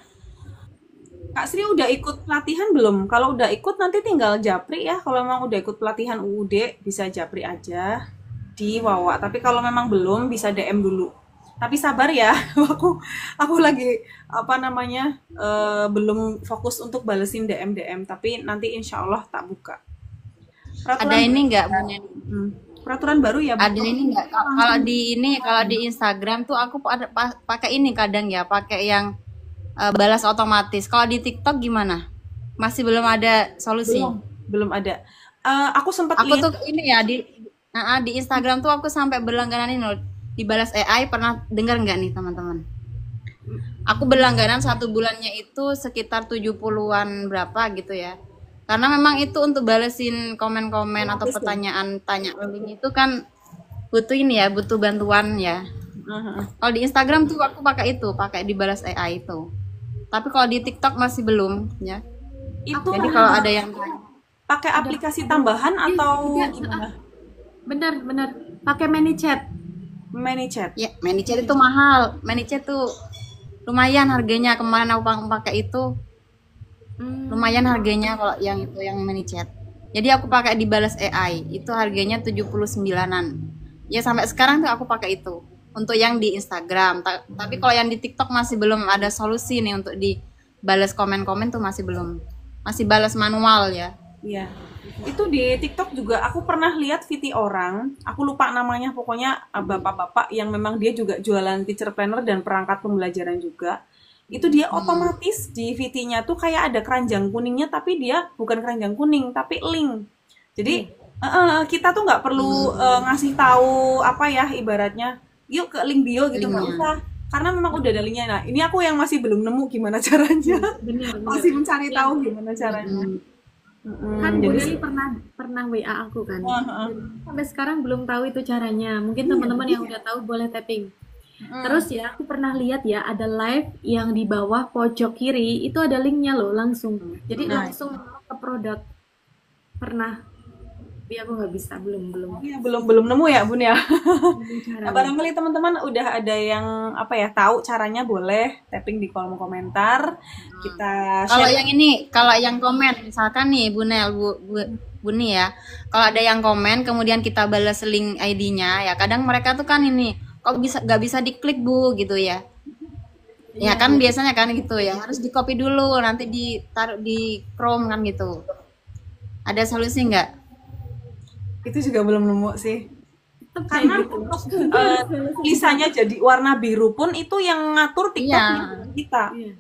S1: Kak Sri udah ikut pelatihan belum? Kalau udah ikut nanti tinggal japri ya. Kalau memang udah ikut pelatihan UUD bisa japri aja di Wawa. Tapi kalau memang belum bisa DM dulu. Tapi sabar ya, aku lagi apa namanya belum fokus untuk balesin DM. Tapi nanti insya Allah tak buka.
S4: Ada ini nggak Bu?
S1: Peraturan baru ya Bu?
S4: Ada ini nggak? Kalau di Instagram tuh aku pakai ini kadang ya, pakai yang balas otomatis. Kalau di TikTok gimana? Masih belum ada solusi.
S1: Belum ada. Aku sempat
S4: Aku
S1: lihat
S4: tuh ini ya di Instagram tuh aku sampai berlangganan ini loh, dibalas AI. Pernah dengar nggak nih teman-teman? Aku berlangganan 1 bulannya itu sekitar 70-an berapa gitu ya. Karena memang itu untuk balesin komen-komen atau pertanyaan link itu kan butuh ini ya, butuh bantuan ya. Kalau di Instagram tuh aku pakai dibalas AI itu. Tapi kalau di TikTok masih belum ya.
S1: itu
S4: Jadi kalau ada yang
S1: pakai aplikasi tambahan atau gimana?
S3: Benar. Pakai ManyChat.
S1: ManyChat.
S4: ya, ManyChat itu mahal. ManyChat tuh lumayan harganya. Kemarin aku pakai itu lumayan harganya kalau yang itu yang ManyChat. Jadi aku pakai dibalas AI. Itu harganya 79-an. Ya sampai sekarang tuh aku pakai itu. Untuk yang di Instagram, tapi kalau yang di TikTok masih belum ada solusi nih untuk dibalas komen-komen tuh masih belum, masih balas manual ya.
S1: Iya. Itu di TikTok juga aku pernah lihat VT orang, aku lupa namanya, pokoknya bapak-bapak yang memang dia juga jualan teacher planner dan perangkat pembelajaran juga. Itu dia otomatis di VT-nya tuh kayak ada keranjang kuningnya, tapi dia bukan keranjang kuning, tapi link. Jadi kita tuh nggak perlu ngasih tahu apa ya ibaratnya. Yuk ke link bio gitu, nggak usah, karena memang udah ada linknya. Nah ini aku yang masih belum nemu gimana caranya.
S3: Benar.
S1: Masih mencari tahu gimana caranya.
S3: Kan Bu Nelly pernah WA aku kan. Sampai sekarang belum tahu itu caranya. Mungkin teman-teman yang udah tahu boleh tapping. Terus ya aku pernah lihat ya ada live yang di bawah pojok kiri itu ada linknya loh langsung. Jadi langsung ke produk. Pernah. tapi aku nggak bisa, belum
S1: Ya, belum nemu ya Bun ya. Nah,
S3: caranya.
S1: barangkali teman-teman udah ada yang apa ya tahu caranya, boleh tapping di kolom komentar. Kita
S4: Kalau
S1: share.
S4: yang ini, kalau yang komen, misalkan nih Bu Nel, Buni ya, kalau ada yang komen, kemudian kita balas link ID-nya, ya kadang mereka tuh kan ini, kok nggak bisa diklik Bu gitu ya. Ya kan biasanya kan gitu ya, harus di copy dulu, nanti ditaruh di Chrome kan gitu. Ada solusi nggak?
S1: Itu juga belum nemu sih.
S3: Tetep kayak
S1: Karena
S3: gitu.
S1: tulisannya jadi warna biru pun itu yang ngatur TikToknya,
S4: Iya.
S1: bukan kita.
S3: Iya.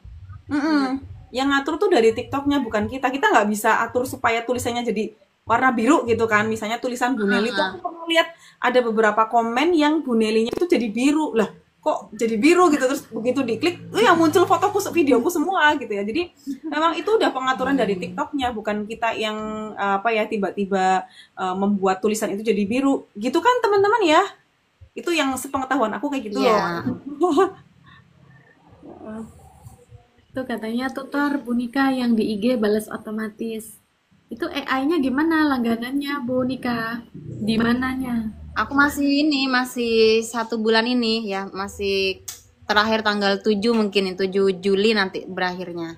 S1: Yang ngatur tuh dari TikToknya, bukan kita. Kita nggak bisa atur supaya tulisannya jadi warna biru gitu kan. Misalnya tulisan Bu Nelly tuh aku pernah lihat ada beberapa komen yang Bu Nelly-nya itu jadi biru. Lah, kok jadi biru gitu, terus begitu diklik yang muncul fotoku, videoku semua gitu ya. Jadi memang itu udah pengaturan dari TikToknya, bukan kita yang apa ya tiba-tiba membuat tulisan itu jadi biru gitu kan teman-teman ya. Itu yang sepengetahuan aku kayak gitu
S4: Iya.
S1: loh.
S3: Tuh katanya tutor Bu Nika yang di IG balas otomatis. Itu AI-nya gimana langganannya Bu Nika? Di mananya?
S4: Aku masih 1 bulan ini ya, masih terakhir tanggal 7 mungkin 7 Juli nanti berakhirnya.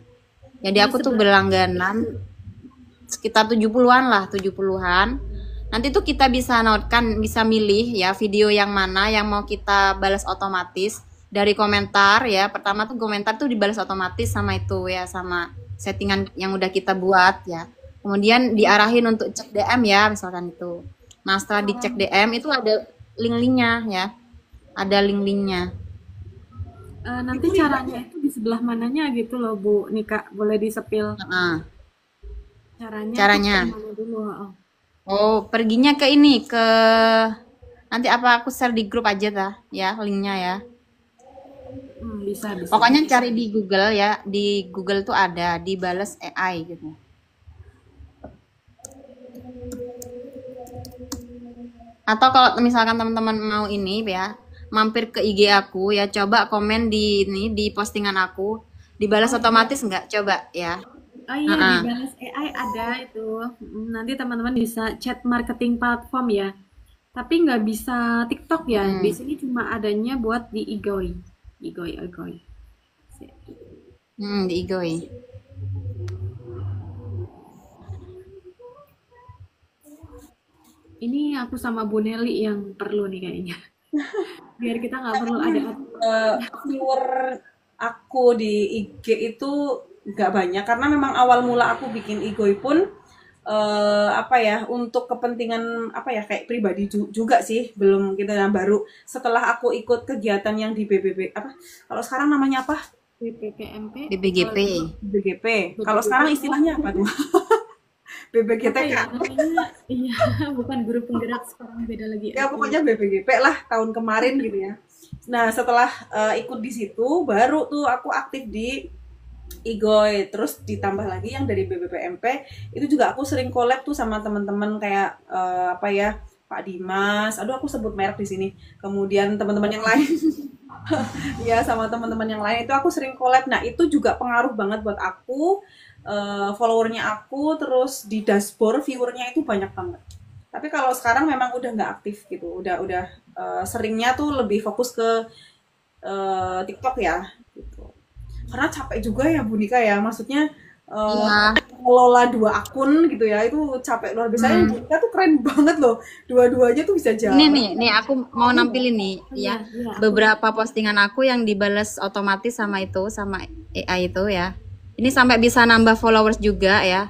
S4: Jadi aku tuh berlangganan sekitar 70-an lah, 70-an. Nanti tuh kita bisa notekan, bisa milih ya video yang mana yang mau kita balas otomatis dari komentar ya. Pertama tuh komentar tuh dibalas otomatis sama itu ya, sama settingan yang udah kita buat ya. Kemudian diarahin untuk cek DM ya, misalkan itu. Nah, setelah dicek DM itu ada link-linknya ya. Ada link-linknya.
S3: Nanti caranya itu di sebelah mananya gitu loh Bu Nika, boleh disepil
S4: Heeh.
S3: caranya. Tuh kemana dulu?
S4: Oh, perginya ke ini, ke nanti apa aku share di grup aja dah ya linknya ya.
S3: Bisa.
S4: Pokoknya cari di Google ya, di Google tuh ada dibales AI gitu. Atau kalau misalkan teman-teman mau ini ya, mampir ke IG aku ya, coba komen di ini di postingan aku, dibalas otomatis nggak? Coba ya.
S3: Oh iya, dibalas AI ada itu. Nanti teman-teman bisa chat marketing platform ya. Tapi nggak bisa TikTok ya. Di sini cuma adanya buat di Igoi. Igoi.
S4: Di Igoi.
S3: Ini aku sama Bu Nelly yang perlu nih kayaknya. Biar kita nggak perlu ada
S1: Viewer aku di IG itu nggak banyak, karena memang awal mula aku bikin Igoi pun apa ya, untuk kepentingan apa ya, kayak pribadi juga sih, belum kita yang baru setelah aku ikut kegiatan yang di BBB apa, kalau sekarang namanya apa,
S3: BPPMP,
S4: BGP.
S1: kalau sekarang istilahnya apa tuh? BPGTK.
S3: Iya, bukan guru penggerak, sekarang beda lagi.
S1: Ya pokoknya BPGP lah tahun kemarin gitu ya. Nah setelah ikut di situ baru tuh aku aktif di Igoi, terus ditambah lagi yang dari BBPMP itu juga aku sering collab tuh sama teman-teman kayak apa ya, Pak Dimas, aduh aku sebut merek di sini, kemudian teman-teman yang lain. Ya sama teman-teman yang lain itu aku sering collab. Nah itu juga pengaruh banget buat aku, followernya aku, terus di dashboard viewernya itu banyak banget. Tapi kalau sekarang memang udah nggak aktif gitu, udah seringnya tuh lebih fokus ke TikTok ya gitu. Karena capek juga ya Bu Nika ya, maksudnya mengelola 2 akun gitu ya, itu capek luar biasa. Bu Nika tuh keren banget loh, dua-duanya tuh bisa jalan.
S4: Nih aku mau nampilin nih ya, beberapa postingan aku yang dibalas otomatis sama itu, sama AI itu ya. Ini sampai bisa nambah followers juga ya.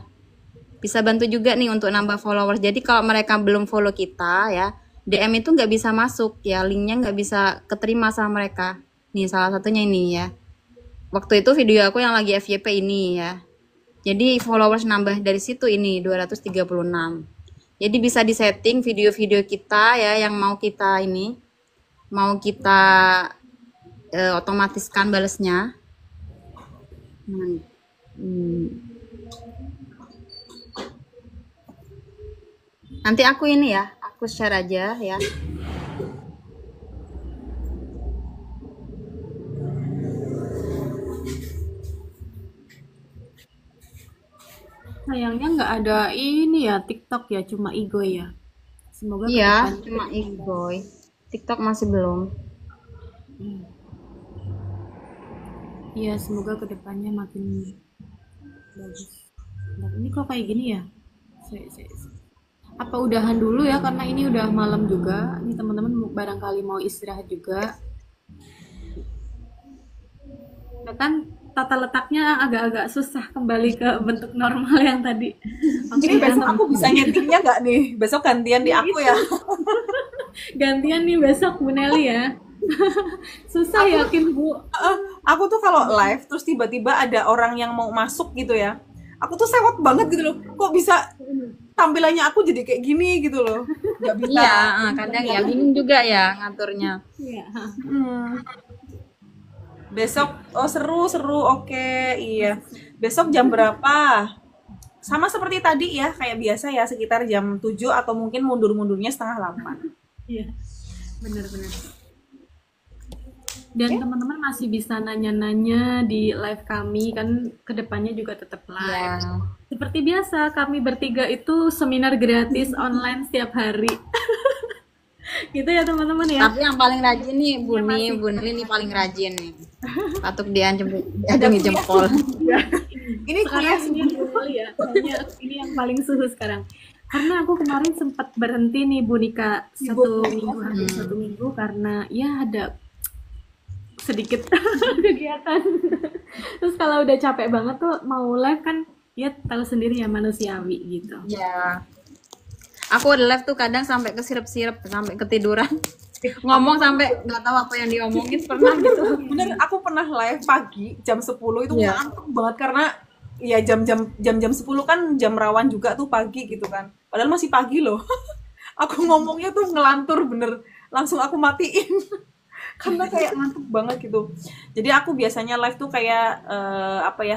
S4: Bisa bantu juga nih untuk nambah followers. Jadi kalau mereka belum follow kita ya, DM itu nggak bisa masuk ya, linknya nggak bisa keterima sama mereka. Nih salah satunya ini ya. Waktu itu video aku yang lagi FYP ini ya. Jadi followers nambah dari situ ini 236. Jadi bisa disetting video-video kita ya yang mau kita ini, mau kita otomatiskan balesnya. Nanti aku ini ya, aku share aja ya.
S3: sayangnya nggak ada ini ya TikTok ya, cuma Igo ya. Semoga
S4: Iya,
S3: kedepannya.
S4: cuma Igoy. TikTok masih belum.
S3: Iya, semoga kedepannya makin bagus. Bentar, ini kok kayak gini ya? Apa udahan dulu ya, karena ini udah malam juga. Ini teman-teman barangkali mau istirahat juga. Ya kan tata letaknya agak-agak susah kembali ke bentuk normal yang tadi. Oke
S1: Ini
S3: ya,
S1: besok aku bisa nyetingnya nggak nih? Besok gantian di aku ya.
S3: gantian nih besok Bu Nelly ya. Susah yakin Bu.
S1: Aku tuh kalau live terus tiba-tiba ada orang yang mau masuk gitu ya. Aku tuh sewot banget gitu loh. Kok bisa tampilannya aku jadi kayak gini gitu loh. Nggak bisa.
S4: Iya, kadang ya bingung juga ya ngaturnya.
S3: Iya.
S1: Hmm. Besok, oh seru, oke, iya. Besok jam berapa? Sama seperti tadi ya, kayak biasa ya, sekitar jam 7 atau mungkin mundur-mundurnya setengah 8.
S3: Iya. Benar-benar. Dan teman-teman masih bisa nanya-nanya di live kami, kan kedepannya juga tetap live.
S4: Ya.
S3: Seperti biasa, kami bertiga itu seminar gratis online setiap hari. Gitu ya teman-teman ya.
S4: Tapi yang paling rajin nih Buni nih paling rajin nih. Patut diacungi jempol.
S1: Ini kuliah
S3: Sekarang ini kali ya, kayaknya ini yang paling suhu sekarang. Karena aku kemarin sempat berhenti nih Bu Nika hampir 1 minggu karena ya ada sedikit kegiatan. Terus kalau udah capek banget tuh mau live kan ya tahu sendiri ya, manusiawi gitu.
S4: Ya. Aku udah live tuh kadang sampai kesirep-sirep, sampai ketiduran. Ngomong sampai nggak tahu apa yang diomongin, pernah gitu.
S1: bener, aku pernah live pagi jam 10 itu
S4: Iya.
S1: ngantuk banget karena ya jam 10 kan jam rawan juga tuh pagi gitu kan. Padahal masih pagi loh. Aku ngomongnya tuh ngelantur bener. Langsung aku matiin. Karena kayak ngantuk banget gitu. Jadi aku biasanya live tuh kayak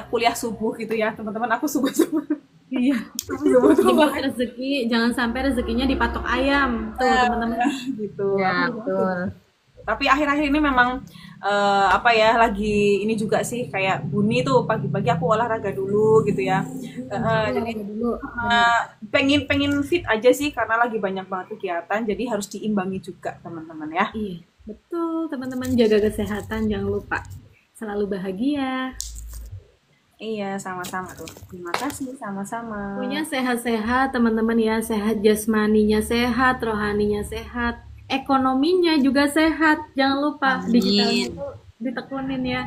S1: kuliah subuh gitu ya, teman-teman. Aku subuh-subuh.
S3: Iya. Jemput rezeki, jangan sampai rezekinya dipatok ayam tuh teman-teman.
S1: Gitu.
S4: Ya, betul.
S1: Tapi akhir-akhir ini memang lagi ini juga sih kayak Buni tuh pagi-pagi aku olahraga dulu gitu ya. Jadi
S3: Dulu.
S1: pengen fit aja sih karena lagi banyak banget kegiatan, jadi harus diimbangi juga teman-teman ya.
S3: Iya, betul teman-teman, jaga kesehatan, jangan lupa selalu bahagia.
S1: Iya, sama-sama tuh. Terima kasih, sama-sama.
S3: Pokoknya sehat-sehat teman-teman ya, sehat jasmaninya sehat, rohaninya sehat, ekonominya juga sehat. Jangan lupa
S4: Amin.
S3: digitalnya itu ditekunin ya.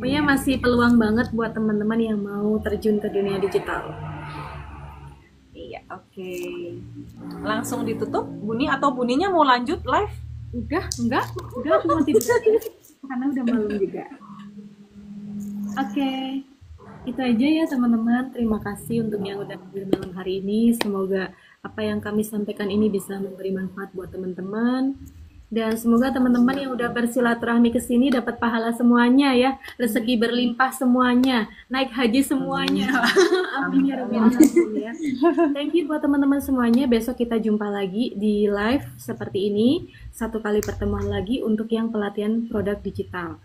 S3: Pokoknya masih peluang banget buat teman-teman yang mau terjun ke dunia digital.
S1: Iya, oke. Langsung ditutup, Buni atau Buninya mau lanjut live?
S3: Udah aku mau tidur karena udah malam juga. Oke. Itu aja ya teman-teman. Terima kasih untuk yang udah hadir malam hari ini. Semoga apa yang kami sampaikan ini bisa memberi manfaat buat teman-teman. Dan semoga teman-teman yang udah bersilaturahmi ke sini dapat pahala semuanya ya. Rezeki berlimpah semuanya. Naik haji semuanya. Amin ya rabbal alamin ya. Thank you buat teman-teman semuanya. Besok kita jumpa lagi di live seperti ini. 1 kali pertemuan lagi untuk yang pelatihan produk digital.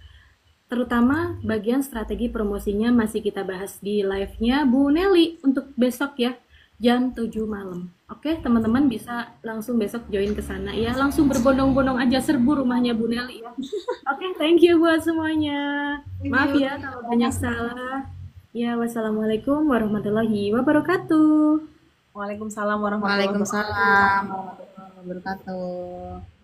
S3: Terutama bagian strategi promosinya masih kita bahas di live-nya Bu Nelly untuk besok ya, jam 7 malam. Oke, teman-teman bisa langsung besok join ke sana ya. Langsung berbondong-bondong aja serbu rumahnya Bu Nelly ya. Oke, thank you buat semuanya. Maaf ya kalau banyak salah. Ya, wassalamualaikum warahmatullahi wabarakatuh.
S1: Waalaikumsalam warahmatullahi wabarakatuh.
S4: Waalaikumsalam warahmatullahi wabarakatuh.